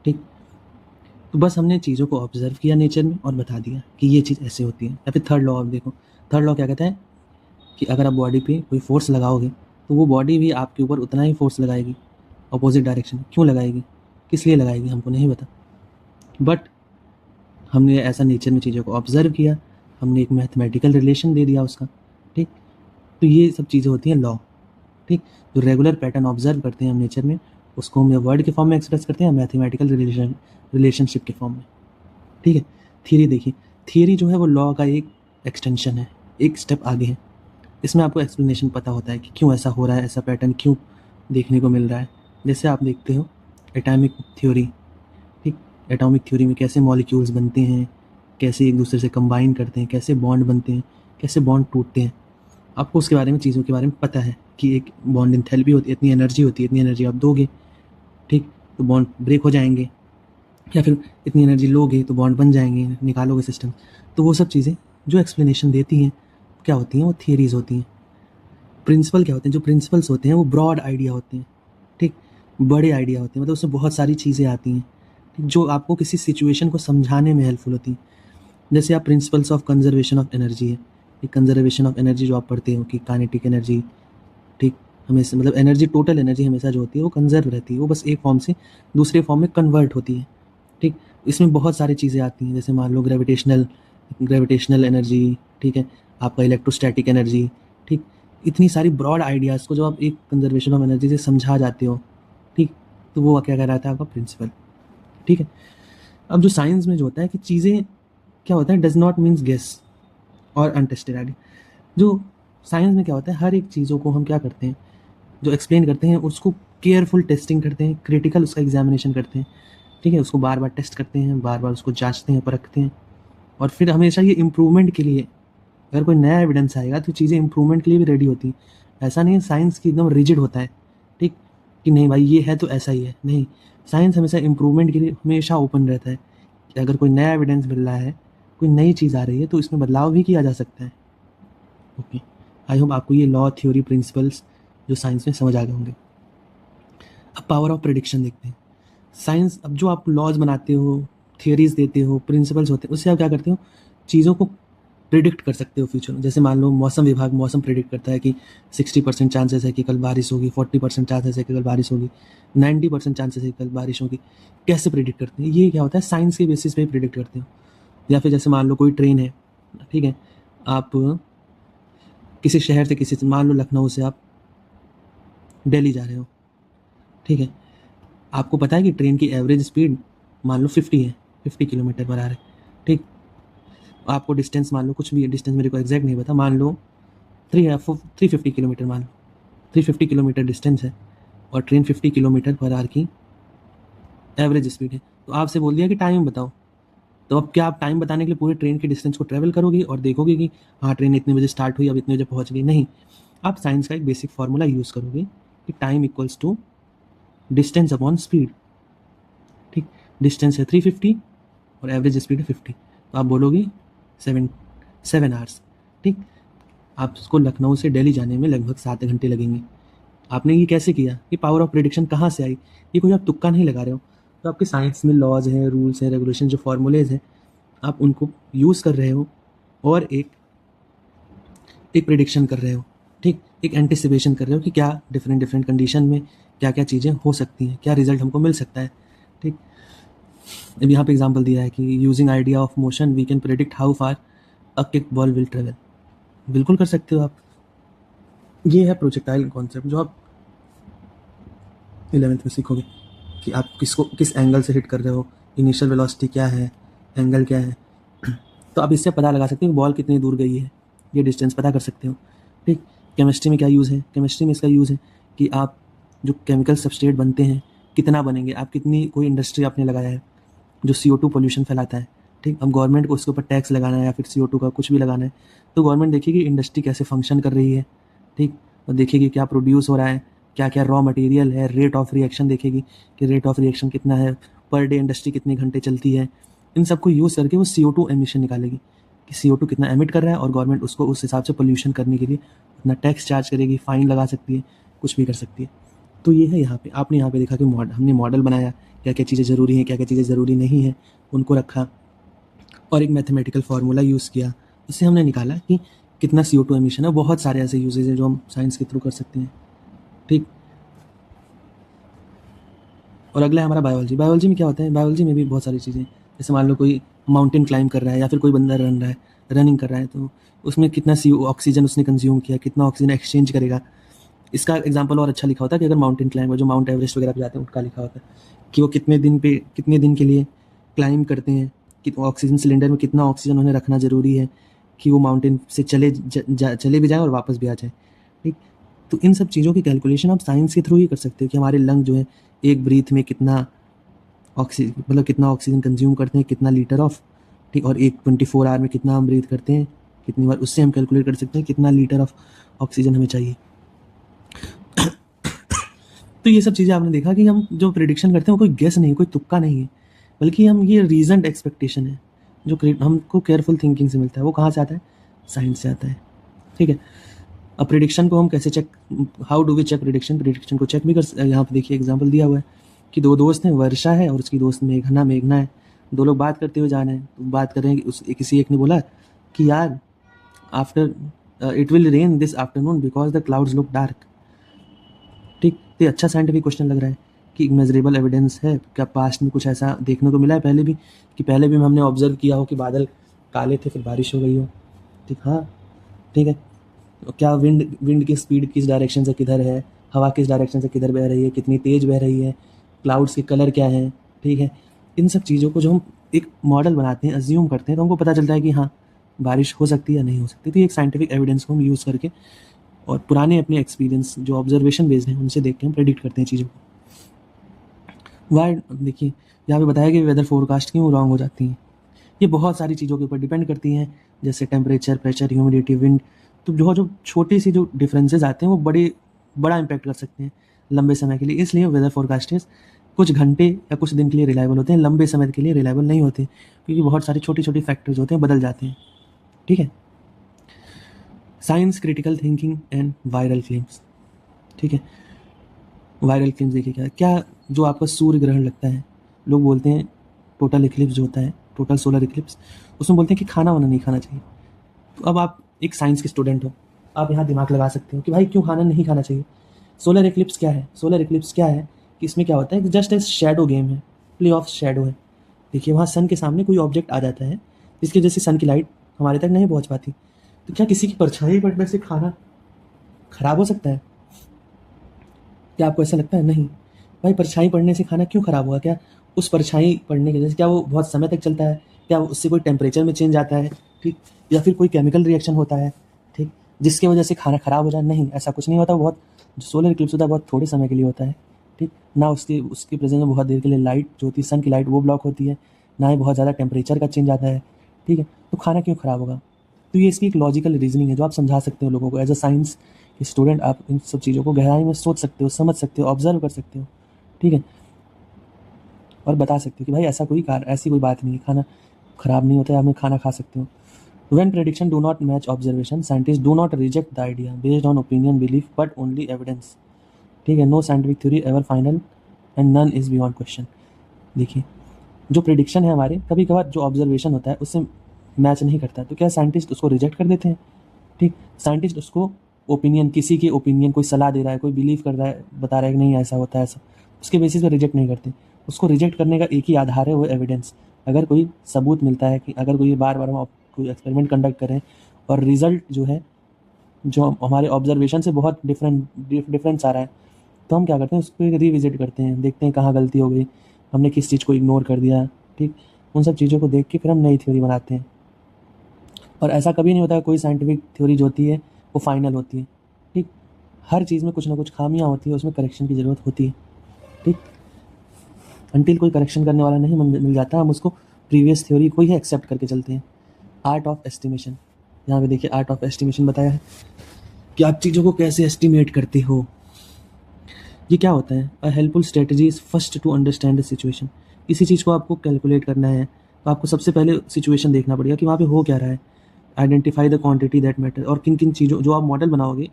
ठीक, तो बस हमने चीज़ों को ऑब्जर्व किया नेचर में और बता दिया कि ये चीज़ ऐसे होती है। या फिर थर्ड लॉ, आप देखो, थर्ड लॉ क्या कहता है कि अगर आप बॉडी पे कोई फोर्स लगाओगे तो वो बॉडी भी आपके ऊपर उतना ही फोर्स लगाएगी, अपोजिट डायरेक्शन। क्यों लगाएगी, किस लिए लगाएगी, हमको नहीं पता, बट हमने ऐसा नेचर में चीज़ों को ऑब्जर्व किया, हमने एक मैथमेटिकल रिलेशन दे दिया उसका। ठीक, तो ये सब चीज़ें होती हैं लॉ। ठीक, जो रेगुलर पैटर्न ऑब्जर्व करते हैं हम नेचर में, उसको हम वर्ड के फॉर्म में एक्सप्रेस करते हैं, मैथमेटिकल रिलेशनशिप के फॉर्म में। ठीक है, थियरी देखिए, थियरी जो है वो लॉ का एक एक्सटेंशन है, एक स्टेप आगे है। इसमें आपको एक्सप्लेनेशन पता होता है कि क्यों ऐसा हो रहा है, ऐसा पैटर्न क्यों देखने को मिल रहा है। जैसे आप देखते हो एटॉमिक थ्योरी। ठीक, एटॉमिक थ्योरी में कैसे मॉलिक्यूल्स बनते हैं, कैसे एक दूसरे से कंबाइन करते हैं, कैसे बॉन्ड बनते हैं, कैसे बॉन्ड टूटते हैं, आपको उसके बारे में, चीज़ों के बारे में पता है कि एक बॉन्ड इंथैल्पी होती है, इतनी एनर्जी होती है, इतनी एनर्जी आप दोगे, ठीक, तो बॉन्ड ब्रेक हो जाएंगे, या फिर इतनी एनर्जी लोगे तो बॉन्ड बन जाएंगे, निकालोगे सिस्टम। तो वो सब चीज़ें जो एक्सप्लेनेशन देती हैं क्या होती हैं, वो थियरीज होती हैं। प्रिंसिपल क्या होते हैं? जो प्रिंसिपल्स होते हैं वो ब्रॉड आइडिया होते हैं, ठीक, बड़े आइडिया होते हैं, मतलब उसमें बहुत सारी चीज़ें आती हैं, ठीक, जो आपको किसी सिचुएशन को समझाने में हेल्पफुल होती हैं। जैसे आप principles of conservation of energy है, एक कंजर्वेशन ऑफ एनर्जी जो आप पढ़ते हो कि काइनेटिक एनर्जी, ठीक, हमेशा मतलब एनर्जी, टोटल एनर्जी हमेशा जो होती है वो कंजर्व रहती है, वो बस एक फॉर्म से दूसरे फॉर्म में कन्वर्ट होती है। ठीक, इसमें बहुत सारी चीज़ें आती हैं, जैसे मान लो ग्रेविटेशनल एनर्जी, ठीक है, आपका इलेक्ट्रोस्टैटिक एनर्जी। ठीक, इतनी सारी ब्रॉड आइडियाज़ को जब आप एक कंजर्वेशन ऑफ एनर्जी से समझा जाते हो, ठीक, तो वो क्या कहलाता है आपका प्रिंसिपल। ठीक है। अब जो साइंस में जो होता है कि चीज़ें क्या होता है, डज नॉट मीन्स गेस और अनटेस्टेड आइडिया। जो साइंस में क्या होता है, हर एक चीज़ों को हम क्या करते हैं, जो एक्सप्लेन करते हैं उसको केयरफुल टेस्टिंग करते हैं, क्रिटिकल उसका एग्जामिनेशन करते हैं। ठीक है, उसको बार बार टेस्ट करते हैं, बार बार उसको जांचते हैं, परखते हैं, और फिर हमेशा ये इम्प्रूवमेंट के लिए, अगर कोई नया एविडेंस आएगा तो चीज़ें इम्प्रूवमेंट के लिए भी रेडी होती हैं। ऐसा नहीं है साइंस की एकदम रिजिड होता है, ठीक, कि नहीं भाई ये है तो ऐसा ही है, नहीं। साइंस हमेशा इम्प्रूवमेंट के लिए हमेशा ओपन रहता है कि अगर कोई नया एविडेंस मिल रहा है, कोई नई चीज़ आ रही है, तो इसमें बदलाव भी किया जा सकता है। ओके, आई होप आपको ये लॉ थ्योरी प्रिंसिपल्स जो साइंस में समझ आ गए होंगे। अब पावर ऑफ प्रेडिक्शन देखते हैं। साइंस, अब जो आप लॉज बनाते हो, थियोरीज देते हो, प्रिंसिपल्स होते हैं, उससे आप क्या करते हो, चीज़ों को प्रिडिक्ट कर सकते हो फ्यूचर में। जैसे मान लो मौसम विभाग मौसम प्रिडिक्ट करता है कि 60% चांसेस है कि कल बारिश होगी, 40% चांसेस है कि कल बारिश होगी, 90% चांसेस है कि कल बारिश होगी। कैसे प्रिडिक्ट करते हैं, ये क्या होता है, साइंस के बेसिस पे प्रिडिक्ट करते हो। या फिर जैसे मान लो कोई ट्रेन है, ठीक है, आप किसी शहर से किसी, मान लो लखनऊ से आप दिल्ली जा रहे हो, ठीक है, आपको पता है कि ट्रेन की एवरेज स्पीड मान लो 50 है, 50 किलोमीटर पर आ रहा है, ठीक। आपको डिस्टेंस मान लो, कुछ भी डिस्टेंस मेरे को एग्जैक्ट नहीं पता, मान लो 350 किलोमीटर, मान लो 350 किलोमीटर डिस्टेंस है और ट्रेन 50 किलोमीटर पर आवर की एवरेज स्पीड है। तो आपसे बोल दिया कि टाइम बताओ, तो अब क्या आप टाइम बताने के लिए पूरे ट्रेन की डिस्टेंस को ट्रेवल करोगे और देखोगे कि हाँ ट्रेन इतने बजे स्टार्ट हुई, अब इतने बजे पहुंच गई? नहीं, आप साइंस का एक बेसिक फार्मूला यूज़ करोगे कि time equals to distance upon speed. ठीक, डिस्टेंस है 350 और एवरेज स्पीड है 50, तो आप बोलोगे 7 आवर्स। ठीक, आपको लखनऊ से दिल्ली जाने में लगभग 7 घंटे लगेंगे। आपने ये कैसे किया, ये पावर ऑफ प्रेडिक्शन कहाँ से आई? ये कोई आप तुक्का नहीं लगा रहे हो, तो आपके साइंस में लॉज हैं, रूल्स हैं, रेगुलेशन, जो फॉर्मूलेज हैं, आप उनको यूज़ कर रहे हो और एक प्रेडिक्शन कर रहे हो। ठीक, एक एंटिसिपेशन कर रहे हो कि क्या डिफरेंट डिफरेंट कंडीशन में क्या क्या चीज़ें हो सकती हैं, क्या रिजल्ट हमको मिल सकता है। ठीक, अब यहाँ पे एग्जांपल दिया है कि using idea of motion we can predict how far a kick ball will travel. बिल्कुल कर सकते हो आप। ये है प्रोजेक्टाइल कॉन्सेप्ट जो आप 11th में सीखोगे कि आप किस एंगल से हिट कर रहे हो, इनिशियल वेलोसिटी क्या है, एंगल क्या है। तो आप इससे पता लगा सकते हो कि बॉल कितनी दूर गई है, ये डिस्टेंस पता कर सकते हो। ठीक, केमिस्ट्री में क्या यूज़ है, केमिस्ट्री में इसका यूज़ है कि आप जो केमिकल सबस्ट्रेट बनते हैं कितना बनेंगे, आप कितनी, कोई इंडस्ट्री आपने लगाया है जो CO2 पोल्यूशन फैलाता है, ठीक, अब गवर्नमेंट को उसके ऊपर टैक्स लगाना है या फिर CO2 का कुछ भी लगाना है, तो गवर्नमेंट देखेगी इंडस्ट्री कैसे फंक्शन कर रही है, ठीक, और देखेगी क्या प्रोड्यूस हो रहा है, क्या क्या रॉ मटेरियल है, रेट ऑफ रिएक्शन देखेगी कि रेट ऑफ रिएक्शन कितना है, पर डे इंडस्ट्री कितने घंटे चलती है। इन सबको यूज़ करके वो CO2 एमिशन निकालेगी कि CO2 कितना एमिट कर रहा है, और गवर्नमेंट उसको उस हिसाब से पोल्यूशन करने के लिए अपना टैक्स चार्ज करेगी, फाइन लगा सकती है, कुछ भी कर सकती है। तो ये है यहाँ पे, आपने यहाँ पे देखा कि हमने मॉडल बनाया, क्या क्या चीज़ें ज़रूरी हैं, क्या क्या चीज़ें ज़रूरी नहीं हैं, उनको रखा, और एक मैथमेटिकल फार्मूला यूज़ किया, उससे हमने निकाला कि कितना CO2 एमिशन है। बहुत सारे ऐसे यूजेज हैं जो हम साइंस के थ्रू कर सकते हैं। ठीक, और अगला है हमारा बायोलॉजी। बायोलॉजी में क्या होता है, बायोलॉजी में भी बहुत सारी चीज़ें, जैसे मान लो कोई माउंटेन क्लाइंब कर रहा है या फिर कोई बंदा रनिंग कर रहा है, तो उसमें कितना ऑक्सीजन उसने कंज्यूम किया, कितना ऑक्सीजन एक्सचेंज करेगा। इसका एग्जांपल और अच्छा लिखा होता है कि अगर माउंटेन क्लाइंब, जो माउंट एवरेस्ट वगैरह पे जाते हैं, उनका लिखा होता है कि वो कितने दिन के लिए क्लाइंब करते हैं, कि ऑक्सीजन सिलेंडर में कितना ऑक्सीजन उन्हें रखना ज़रूरी है कि वो माउंटेन से चले भी जाएँ और वापस भी आ जाए। ठीक, तो इन सब चीज़ों की कैलकुलेशन आप साइंस के थ्रू ही कर सकते हो कि हमारे लंग जो है एक ब्रीथ में कितना कितना ऑक्सीजन कंज्यूम करते हैं, कितना लीटर ऑफ, ठीक, और 24 आवर में कितना हम ब्रीथ करते हैं, कितनी बार, उससे हम कैलकुलेट कर सकते हैं कितना लीटर ऑफ ऑक्सीजन हमें चाहिए। तो ये सब चीज़ें आपने देखा कि हम जो प्रिडिक्शन करते हैं वो कोई गेस नहीं, कोई तुक्का नहीं है, बल्कि हम ये रीजनड एक्सपेक्टेशन है जो हमको केयरफुल थिंकिंग से मिलता है। वो कहाँ से आता है, साइंस से आता है। ठीक है, अब प्रिडिक्शन को हम कैसे check, how do we check prediction? Prediction को चेक भी कर, यहाँ पे देखिए एग्जांपल दिया हुआ है कि दो दोस्त हैं, वर्षा है और उसकी दोस्त मेघना है। दो लोग बात करते हुए जा रहे हैं, तो बात कर रहे हैं, किसी एक ने बोला कि यार after it will rain this afternoon because the clouds look dark. ठीक, तो ये अच्छा साइंटिफिक क्वेश्चन लग रहा है कि मेजरेबल एविडेंस है क्या, पास्ट में कुछ ऐसा देखने को मिला है पहले भी, कि पहले भी हमने ऑब्जर्व किया हो कि बादल काले थे फिर बारिश हो गई हो। ठीक, हाँ ठीक है, क्या विंड की स्पीड किस डायरेक्शन से किधर है, हवा किस डायरेक्शन से किधर बह रही है, कितनी तेज़ बह रही है, क्लाउड्स के कलर क्या हैं, ठीक है। इन सब चीज़ों को जो हम एक मॉडल बनाते हैं, अज्यूम करते हैं, तो हमको पता चलता है कि हाँ बारिश हो सकती है या नहीं हो सकती। तो ये एक साइंटिफिक एविडेंस को हम यूज़ करके और पुराने अपने एक्सपीरियंस जो ऑब्जर्वेशन बेस्ड हैं उनसे देख के हम प्रेडिक्ट करते हैं चीज़ों को। वाई देखिए यहाँ पे बताया कि वेदर फोरकास्ट क्यों रॉन्ग हो जाती हैं। ये बहुत सारी चीज़ों के ऊपर डिपेंड करती हैं, जैसे टेम्परेचर, प्रेशर, ह्यूमिडिटी, विंड। तो जो छोटी सी जो डिफरेंसेस आते हैं वो बड़ा इम्पैक्ट कर सकते हैं लंबे समय के लिए। इसलिए वेदर फोरकास्टर्स कुछ घंटे या कुछ दिन के लिए रिलायबल होते हैं, लंबे समय के लिए रिलायबल नहीं होते, क्योंकि बहुत सारी छोटी छोटी फैक्टर्स होते हैं, बदल जाते हैं, ठीक है। Science, critical thinking and viral claims, ठीक है। वायरल क्लेम्स देखिए क्या जो आपका सूर्य ग्रहण लगता है, लोग बोलते हैं टोटल इक्लिप्स जो होता है, टोटल सोलर इक्लिप्स, उसमें बोलते हैं कि खाना वाना नहीं खाना चाहिए। तो अब आप एक साइंस के स्टूडेंट हो, आप यहाँ दिमाग लगा सकते हो कि भाई क्यों खाना नहीं खाना चाहिए। सोलर इक्लिप्स क्या है? सोलर इक्लिप्स क्या है कि इसमें क्या होता है कि जस्ट एक शैडो गेम है, प्ले ऑफ शैडो है। देखिए वहाँ सन के सामने कोई ऑब्जेक्ट आ जाता है जिसकी वजह से सन की लाइट हमारे तक नहीं पहुँच पाती। तो क्या किसी की परछाई पड़ने से खाना खराब हो सकता है? क्या आपको ऐसा लगता है? नहीं भाई, परछाई पड़ने से खाना क्यों खराब होगा? क्या उस परछाई पड़ने की वजह से क्या वो बहुत समय तक चलता है? क्या उससे कोई टेम्परेचर में चेंज आता है, ठीक, या फिर कोई केमिकल रिएक्शन होता है, ठीक, जिसकी वजह से खाना खराब हो जाए? नहीं, ऐसा कुछ नहीं होता। बहुत जो सोलर इक्लिप्स होता है बहुत थोड़े समय के लिए होता है, ठीक। ना उसकी उसकी प्रेजेंस में बहुत देर के लिए लाइट जो होती है, सन की लाइट, वो ब्लॉक होती है, ना ही बहुत ज़्यादा टेम्परेचर का चेंज आता है, ठीक है। तो खाना क्यों खराब होगा? तो ये इसकी एक लॉजिकल रीजनिंग है जो आप समझा सकते हो लोगों को। एज अ साइंस के स्टूडेंट आप इन सब चीज़ों को गहराई में सोच सकते हो, समझ सकते हो, ऑब्जर्व कर सकते हो, ठीक है, और बता सकते हो कि भाई ऐसी कोई बात नहीं है, खाना खराब नहीं होता है, हमें खाना खा सकते हो। When prediction do not match observation, scientists do not reject the idea based on opinion, belief, but only evidence. ठीक है, no scientific theory ever final and none is beyond question. देखिए जो प्रिडिक्शन है हमारे, कभी कभार जो ऑब्जर्वेशन होता है उससे मैच नहीं करता है, तो क्या साइंटिस्ट उसको रिजेक्ट कर देते हैं? ठीक, साइंटिस्ट उसको ओपिनियन, किसी के ओपिनियन, कोई सलाह दे रहा है, कोई बिलीव कर रहा है, बता रहा है कि नहीं ऐसा होता है, ऐसा, उसके बेसिस पे रिजेक्ट नहीं करते। उसको रिजेक्ट करने का एक ही आधार है, वो एविडेंस। अगर कोई सबूत मिलता है कि अगर कोई बार बार हम कोई एक्सपेरिमेंट कंडक्ट करें और रिजल्ट जो है जो हमारे ऑब्जर्वेशन से बहुत डिफरेंस आ रहा है, तो हम क्या करते हैं, उसको रिविजिट करते हैं, देखते हैं कहाँ गलती हो गई, हमने किस चीज़ को इग्नोर कर दिया, ठीक। उन सब चीज़ों को देख के फिर हम नई थ्योरी बनाते हैं। और ऐसा कभी नहीं होता कोई साइंटिफिक थ्योरी जो होती है वो फाइनल होती है, ठीक। हर चीज़ में कुछ ना कुछ खामियां होती है, उसमें करेक्शन की ज़रूरत होती है, ठीक। अंटिल कोई करेक्शन करने वाला नहीं मिल जाता, हम उसको प्रीवियस थ्योरी को ही एक्सेप्ट करके चलते हैं। आर्ट ऑफ एस्टिमेशन, यहाँ पे देखिए आर्ट ऑफ एस्टिमेशन बताया है कि आप चीज़ों को कैसे एस्टिमेट करते हो। ये क्या होता है? A helpful strategy is first to understand the situation. किसी चीज़ को आपको कैलकुलेट करना है तो आपको सबसे पहले सिचुएशन देखना पड़ेगा कि वहाँ पे हो क्या रहा है। Identify the quantity that matter, और किन किन चीज़ों जो आप मॉडल बनाओगे,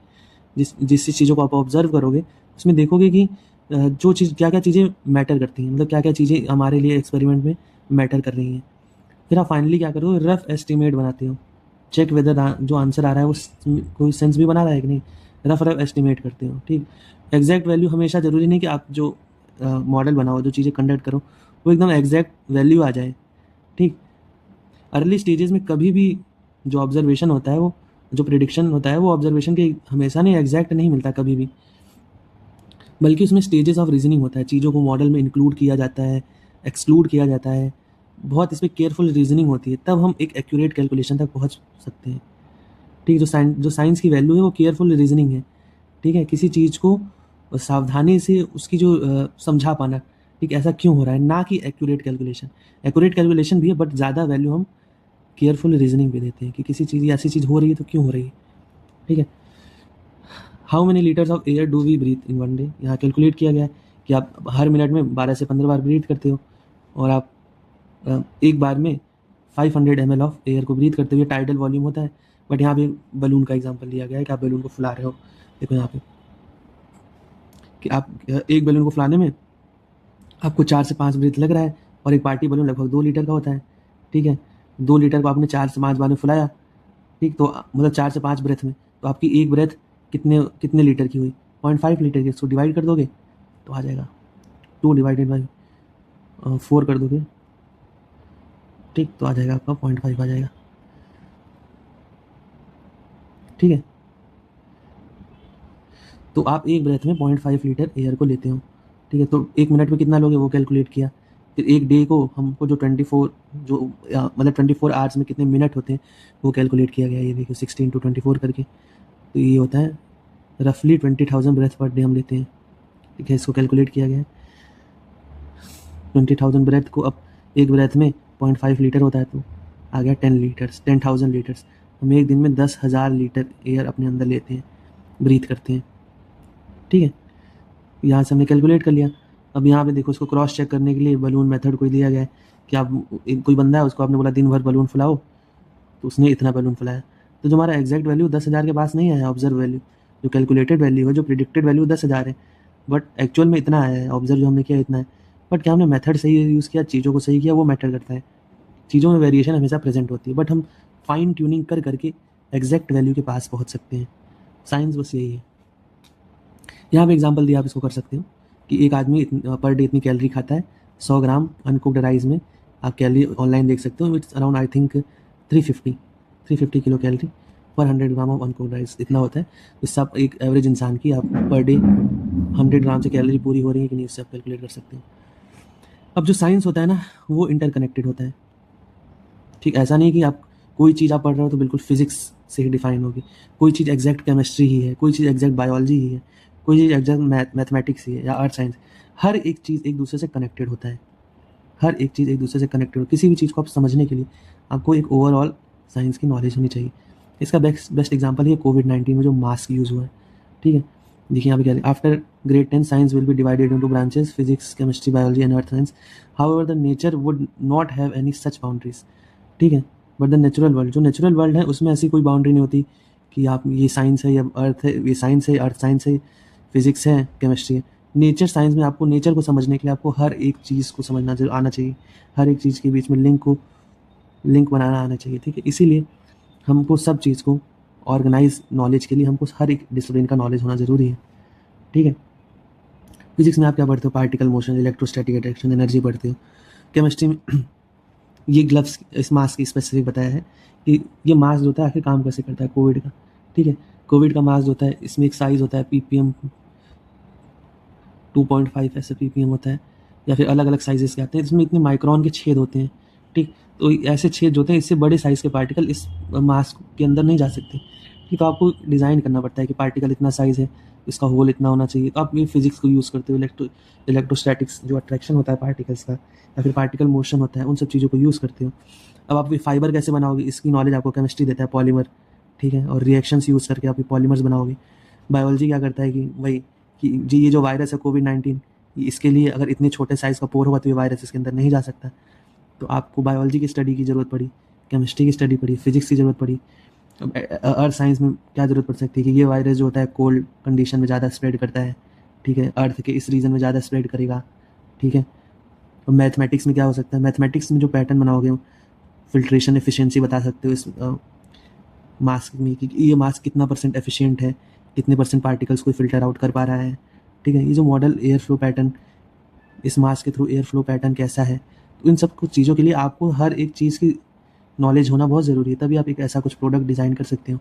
जिस चीज़ों को आप ऑब्जर्व करोगे, उसमें देखोगे कि जो चीज़ क्या क्या चीज़ें मैटर करती हैं, मतलब क्या क्या चीज़ें हमारे लिए एक्सपेरिमेंट में मैटर कर रही हैं। फिर आप फाइनली क्या करो, रफ एस्टिमेट बनाते हो, चेक वेदर जो आंसर आ रहा है वो कोई सेंस भी बना रहा है कि नहीं, रफ एस्टिमेट करते हो, ठीक। एग्जैक्ट वैल्यू हमेशा ज़रूरी नहीं कि आप जो मॉडल बनाओ, जो चीज़ें कंडक्ट करो, वो एकदम एग्जैक्ट वैल्यू आ जाए, ठीक। अर्ली स्टेजेस में कभी भी जो ऑब्जर्वेशन होता है, वो जो प्रिडिक्शन होता है, वो ऑब्जर्वेशन के हमेशा नहीं एग्जैक्ट नहीं मिलता कभी भी, बल्कि उसमें स्टेजेस ऑफ रीजनिंग होता है, चीज़ों को मॉडल में इंक्लूड किया जाता है, एक्सक्लूड किया जाता है, बहुत इसमें केयरफुल रीजनिंग होती है, तब हम एक एक्यूरेट कैलकुलेशन तक पहुंच सकते हैं, ठीक। जो साइंस की वैल्यू है वो केयरफुल रीजनिंग है, ठीक है। किसी चीज़ को सावधानी से उसकी जो समझा पाना, ठीक, ऐसा क्यों हो रहा है, ना कि एक्यूरेट कैलकुलेशन। एक्यूरेट कैलकुलेशन भी है, बट ज़्यादा वैल्यू हम केयरफुल रीजनिंग पे देते हैं कि किसी चीज़ ऐसी चीज़ हो रही है तो क्यों हो रही है, ठीक है। How many litres of air do we breathe in one day, यहाँ कैलकुलेट किया गया है कि आप हर मिनट में 12 से 15 बार ब्रीथ करते हो, और आप एक बार में 500 ml ऑफ एयर को ब्रीथ करते हुए, टाइडल वॉल्यूम होता है। बट यहाँ पे बलून का एग्जांपल लिया गया है कि आप बलून को फुला रहे हो, देखो यहाँ पे कि आप एक बलून को फुलाने में आपको 4 से 5 ब्रीथ लग रहा है, और एक पार्टी बलून लगभग 2 लीटर का होता है, ठीक है। 2 लीटर को आपने 4 से 5 बार में फुलाया, ठीक, तो मतलब 4 से 5 ब्रेथ में, तो आपकी एक ब्रेथ कितने कितने लीटर की हुई? 0.5 लीटर की। इसको डिवाइड कर दोगे तो आ जाएगा 2 डिवाइडेड बाई 4 कर दोगे, ठीक, तो आ जाएगा आपका 0.5 आ जाएगा, ठीक है। तो आप एक ब्रेथ में 0.5 लीटर एयर को लेते हो, ठीक है। तो 1 मिनट में कितना लोगे वो कैलकुलेट किया। फिर एक डे को हमको जो 24 जो मतलब 24 आवर्स में कितने मिनट होते हैं वो कैलकुलेट किया गया। ये देखिए 16 × 24 करके, तो ये होता है रफली 20,000 ब्रेथ पर डे हम लेते हैं, ठीक है। इसको कैलकुलेट किया गया है 20,000 ब्रेथ को। अब एक ब्रेथ में 0.5 लीटर होता है, तो आ गया 10,000 लीटर्स। हम एक दिन में 10,000 लीटर एयर अपने अंदर लेते हैं, ब्रीथ करते हैं, ठीक है। यहाँ से हमने कैलकुलेट कर लिया। अब यहाँ पे देखो, इसको क्रॉस चेक करने के लिए बलून मेथड कोई दिया गया है कि आप कोई बंदा है, उसको आपने बोला दिन भर बलून फुलाओ, तो उसने इतना बलून फुलाया। तो जो हमारा एग्जैक्ट वैल्यू 10,000 के पास नहीं आया, ऑब्जर्व वैल्यू जो कैलकुलेटेड वैल्यू है, जो प्रिडिक्टेड वैल्यू 10,000 है, बट एक्चुअल में इतना आया है, ऑब्जर्व जो हमने किया इतना है। बट क्या हमने मेथड सही यूज़ किया, चीज़ों को सही किया, वो मैटर करता है। चीज़ों में वेरिएशन हमेशा प्रेजेंट होती है, बट हम फाइन ट्यूनिंग कर करके एग्जैक्ट वैल्यू के पास पहुँच सकते हैं। साइंस बस यही है। यहाँ पे एग्जांपल दिया, आप इसको कर सकते हो कि एक आदमी पर डे इतनी कैलोरी खाता है। 100 ग्राम अनकुक्ड राइस में आप कैलोरी ऑनलाइन देख सकते हो, it's around I think 350 kilo calorie पर 100 ग्राम ऑफ अनकुक्ड राइस, इतना होता है। इससे आप एक एवरेज इंसान की आप पर डे 100 ग्राम से कैलोरी पूरी हो रही है कि नहीं, इससे आप कैलकुलेट कर सकते हैं। अब जो साइंस होता है ना, वो इंटरकनेक्टेड होता है, ठीक। ऐसा नहीं कि आप कोई चीज़ आप पढ़ रहे हो तो बिल्कुल फिजिक्स से ही डिफाइन होगी, कोई चीज़ एग्जैक्ट केमिस्ट्री ही है, कोई चीज़ एग्जैक्ट बायोलॉजी ही है, कोई चीज़ एग्जैक्ट मैथमेटिक्स ही है या अर्थ साइंस। हर एक चीज़ एक दूसरे से कनेक्टेड होता है, हर एक चीज़ एक दूसरे से कनेक्टेड हो। किसी भी चीज़ को आप समझने के लिए आपको एक ओवरऑल साइंस की नॉलेज होनी चाहिए। इसका बेस्ट एग्जाम्पल है कोविड-19 में जो मास्क यूज़ हुआ है, ठीक है। देखिए यहाँ पे क्या है, after grade 10 science will be divided into branches physics, chemistry, biology and earth science. However the nature would not have any such boundaries, ठीक है। बट द नेचुरल वर्ल्ड, जो नेचुरल वर्ल्ड है उसमें ऐसी कोई बाउंड्री नहीं होती कि आप ये साइंस है या अर्थ है, ये साइंस है, अर्थ साइंस है, फिजिक्स है, केमिस्ट्री है। नेचर साइंस में आपको नेचर को समझने के लिए आपको हर एक चीज़ को समझना आना चाहिए, हर एक चीज़ के बीच में लिंक बनाना आना चाहिए, ठीक है। इसीलिए हमको सब चीज़ को ऑर्गेनाइज नॉलेज के लिए हमको हर एक डिसिप्लिन का नॉलेज होना ज़रूरी है, ठीक है। फिजिक्स में आप क्या पढ़ते हो, particle motion, electrostatic attraction, energy पढ़ते हो। केमिस्ट्री में ये ग्लव्स, इस मास्क की स्पेसिफिक बताया है कि ये मास्क जो होता है आखिर काम कैसे करता है कोविड का, ठीक है। कोविड का मास्क जो होता है, इसमें एक साइज़ होता है ppm 2.5 ऐसे ppm होता है, या फिर अलग अलग साइजेस के आते हैं। इसमें इतने माइक्रोन के छेद होते हैं, ठीक। तो ऐसे छेद जो होते हैं, इससे बड़े साइज़ के पार्टिकल इस मास्क के अंदर नहीं जा सकते, ठीक। तो आपको डिज़ाइन करना पड़ता है कि पार्टिकल इतना साइज़ है, इसका होल इतना होना चाहिए। तो आप ये फिजिक्स को यूज़ करते हो, इलेक्ट्रोस्टैटिक्स जो अट्रैक्शन होता है पार्टिकल्स का, या फिर पार्टिकल मोशन होता है, उन सब चीज़ों को यूज़ करते हो। अब आप फाइबर कैसे बनाओगे, इसकी नॉलेज आपको केमिस्ट्री देता है, पॉलीमर, ठीक है। और रिएक्शंस यूज़ करके आप पॉलीमर्स बनाओगे। बायोलॉजी क्या करता है कि वही कि जी ये जो वायरस है कोविड-19, इसके लिए अगर इतने छोटे साइज़ का पोर होगा तो ये वायरस इसके अंदर नहीं जा सकता। तो आपको बायोलॉजी की स्टडी की ज़रूरत पड़ी, केमिस्ट्री की स्टडी पड़ी, फिजिक्स की ज़रूरत पड़ी। अब अर्थ साइंस में क्या ज़रूरत पड़ सकती है कि ये वायरस जो होता है कोल्ड कंडीशन में ज़्यादा स्प्रेड करता है, ठीक है, अर्थ के इस रीजन में ज़्यादा स्प्रेड करेगा, ठीक है। और मैथमेटिक्स में क्या हो सकता है, मैथमेटिक्स में जो पैटर्न बनाओगे, फिल्ट्रेशन एफिशिएंसी बता सकते हो इस मास्क में कि ये मास्क कितना % एफिशिएंट है, कितने % पार्टिकल्स को फिल्टर आउट कर पा रहा है, ठीक है। ये जो मॉडल एयर फ्लो पैटर्न, इस मास्क के थ्रू एयर फ्लो पैटर्न कैसा है, तो इन सब कुछ चीज़ों के लिए आपको हर एक चीज़ की नॉलेज होना बहुत ज़रूरी है, तभी आप एक ऐसा कुछ प्रोडक्ट डिज़ाइन कर सकते हो,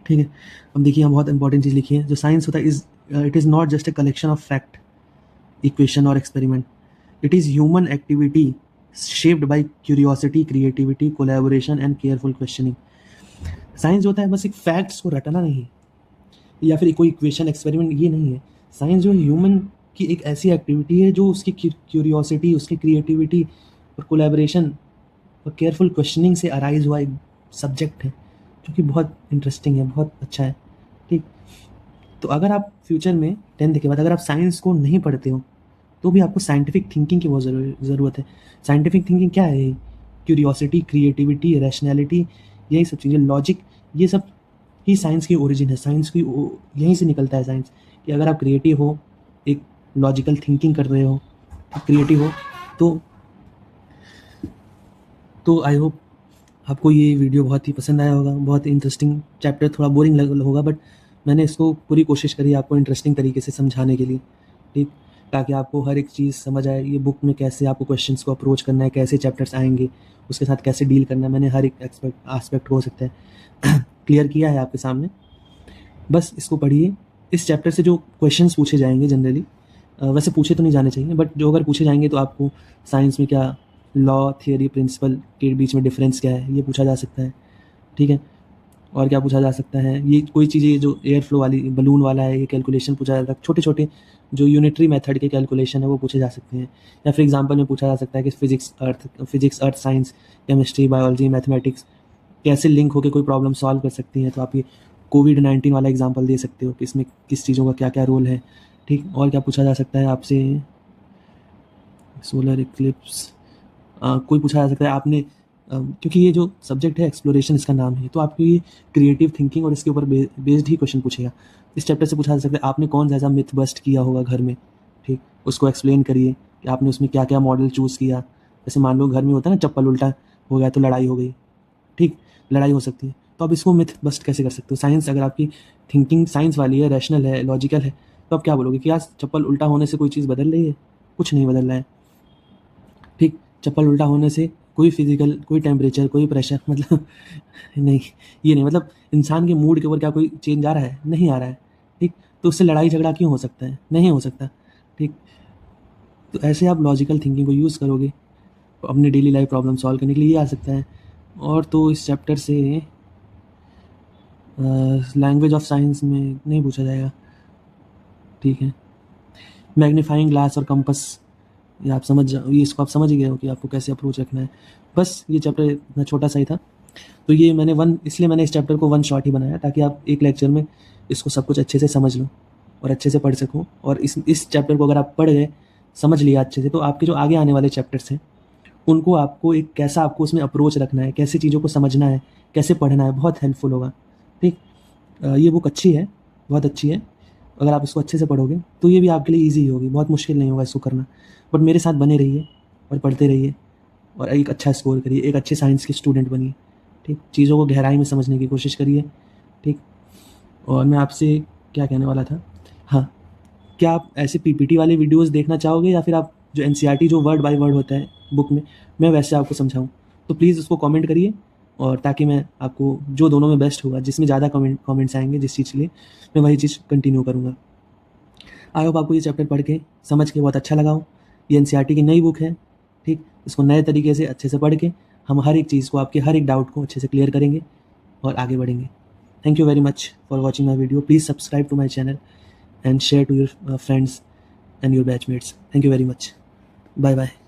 ठीक है। अब देखिए यहाँ बहुत इंपॉर्टेंट चीज़ लिखी है, जो साइंस होता है it is not just a collection of fact, equation और experiment, it is human activity shaped by curiosity, creativity, collaboration and careful questioning. Science जो होता है बस एक फैक्ट्स को रटना नहीं है, या फिर कोई इक्वेशन एक्सपेरिमेंट, ये नहीं है। साइंस जो ह्यूमन की एक ऐसी एक्टिविटी है जो उसकी क्यूरियोसिटी, उसकी क्रिएटिविटी और कोलैबोरेशन और केयरफुल क्वेश्चनिंग से अराइज हुआ एक सब्जेक्ट है, जो कि बहुत इंटरेस्टिंग है, बहुत अच्छा है, ठीक। तो अगर आप फ्यूचर में 10th के बाद अगर आप साइंस को नहीं पढ़ते हो तो भी आपको साइंटिफिक थिंकिंग की बहुत ज़रूरत है। साइंटिफिक थिंकिंग क्या है, क्यूरियोसिटी, क्रिएटिविटी, रैशनैलिटी, यही सब चीज़ें, लॉजिक, ये सब ही साइंस की ओरिजिन है। साइंस की यहीं से निकलता है साइंस, कि अगर आप क्रिएटिव हो, एक लॉजिकल थिंकिंग कर रहे हो, क्रिएटिव हो, तो आई होप आपको ये वीडियो बहुत ही पसंद आया होगा। बहुत इंटरेस्टिंग चैप्टर, थोड़ा बोरिंग होगा, बट मैंने इसको पूरी कोशिश करी आपको इंटरेस्टिंग तरीके से समझाने के लिए, ठीक, ताकि आपको हर एक चीज़ समझ आए। ये बुक में कैसे आपको क्वेश्चंस को अप्रोच करना है, कैसे चैप्टर्स आएंगे, उसके साथ कैसे डील करना है, मैंने हर एक एस्पेक्ट हो सकता है क्लियर किया है आपके सामने। बस इसको पढ़िए। इस चैप्टर से जो क्वेश्चंस पूछे जाएंगे जनरली, वैसे पूछे तो नहीं जाने चाहिए, बट जो अगर पूछे जाएंगे तो आपको साइंस में क्या लॉ, थियरी, प्रिंसिपल के बीच में डिफरेंस क्या है, ये पूछा जा सकता है। ठीक है, और क्या पूछा जा सकता है, ये कोई चीज़, ये जो एयर फ्लो वाली बलून वाला है, ये कैलकुलेशन पूछा जाता है। छोटे छोटे जो यूनिटरी मेथड के कैलकुलेशन है वो पूछे जा सकते हैं। या फिर एग्जाम्पल में पूछा जा सकता है कि physics, earth science, chemistry, biology, mathematics कैसे लिंक होकर कोई प्रॉब्लम सॉल्व कर सकती हैं। तो आप ये कोविड-19 वाला एग्जाम्पल दे सकते हो कि इसमें किस चीज़ों का क्या क्या रोल है। ठीक, और क्या पूछा जा सकता है आपसे, सोलर इक्लिप्स, कोई पूछा जा सकता है आपने, क्योंकि ये जो सब्जेक्ट है एक्सप्लोरेशन इसका नाम है, तो आपकी क्रिएटिव थिंकिंग और इसके ऊपर बेस्ड ही क्वेश्चन पूछेगा। इस चैप्टर से पूछा जा सकता है आपने कौन सा ऐसा मिथ बस्ट किया होगा घर में। ठीक, उसको एक्सप्लेन करिए कि आपने उसमें क्या क्या मॉडल चूज़ किया। जैसे मान लो घर में होता है ना, चप्पल उल्टा हो गया तो लड़ाई हो गई। ठीक, लड़ाई हो सकती है, तो आप इसको मिथ बस्ट कैसे कर सकते हो। साइंस, अगर आपकी थिंकिंग साइंस वाली है, रैशनल है, लॉजिकल है, तो आप क्या बोलोगे कि यार चप्पल उल्टा होने से कोई चीज़ बदल रही है? कुछ नहीं बदल रहा है। ठीक, चप्पल उल्टा होने से कोई फिजिकल, कोई टेम्परेचर, कोई प्रेशर, मतलब नहीं, ये नहीं, मतलब इंसान के मूड के ऊपर क्या कोई चेंज आ रहा है? नहीं आ रहा है। ठीक, तो उससे लड़ाई झगड़ा क्यों हो सकता है? नहीं हो सकता। ठीक, तो ऐसे आप लॉजिकल थिंकिंग को यूज़ करोगे अपने डेली लाइफ प्रॉब्लम सॉल्व करने के लिए, ये आ सकता है। और तो इस चैप्टर से लैंग्वेज ऑफ साइंस में नहीं पूछा जाएगा। ठीक है, मैग्नीफाइंग ग्लास और कंपस, ये आप समझ जाओ, ये इसको आप समझ ही गए हो कि आपको कैसे अप्रोच रखना है। बस ये चैप्टर इतना छोटा सा ही था, तो ये इसलिए मैंने इस चैप्टर को वन शॉट ही बनाया, ताकि आप एक लेक्चर में इसको सब कुछ अच्छे से समझ लो और अच्छे से पढ़ सको। और इस चैप्टर को अगर आप पढ़ गए, समझ लिया अच्छे से, तो आपके जो आगे आने वाले चैप्टर्स हैं उनको आपको एक कैसा आपको उसमें अप्रोच रखना है, कैसे चीज़ों को समझना है, कैसे पढ़ना है, बहुत हेल्पफुल होगा। ठीक, ये बुक अच्छी है, बहुत अच्छी है। अगर आप इसको अच्छे से पढ़ोगे तो ये भी आपके लिए ईजी होगी, बहुत मुश्किल नहीं होगा इसको करना। बट मेरे साथ बने रहिए और पढ़ते रहिए और एक अच्छा स्कोर करिए, एक अच्छे साइंस के स्टूडेंट बनिए। ठीक, चीज़ों को गहराई में समझने की कोशिश करिए। ठीक, और मैं आपसे क्या कहने वाला था, हाँ, क्या आप ऐसे पीपीटी वाले वीडियोस देखना चाहोगे, या फिर आप जो एनसीईआरटी जो वर्ड बाय वर्ड होता है बुक में, मैं वैसे आपको समझाऊँ? तो प्लीज़ उसको कमेंट करिए, और ताकि मैं आपको जो दोनों में बेस्ट होगा, जिसमें ज़्यादा कमेंट्स आएंगे जिस चीज़ के लिए, मैं वही चीज़ कंटिन्यू करूँगा। आई होप आपको ये चैप्टर पढ़ के समझ के बहुत अच्छा लगा हो। ये एनसीईआरटी की नई बुक है। ठीक, इसको नए तरीके से अच्छे से पढ़ के हम हर एक चीज़ को, आपके हर एक डाउट को अच्छे से क्लियर करेंगे और आगे बढ़ेंगे। Thank you very much for watching my video. Please subscribe to my channel and share to your friends and your batchmates. Thank you very much. Bye bye.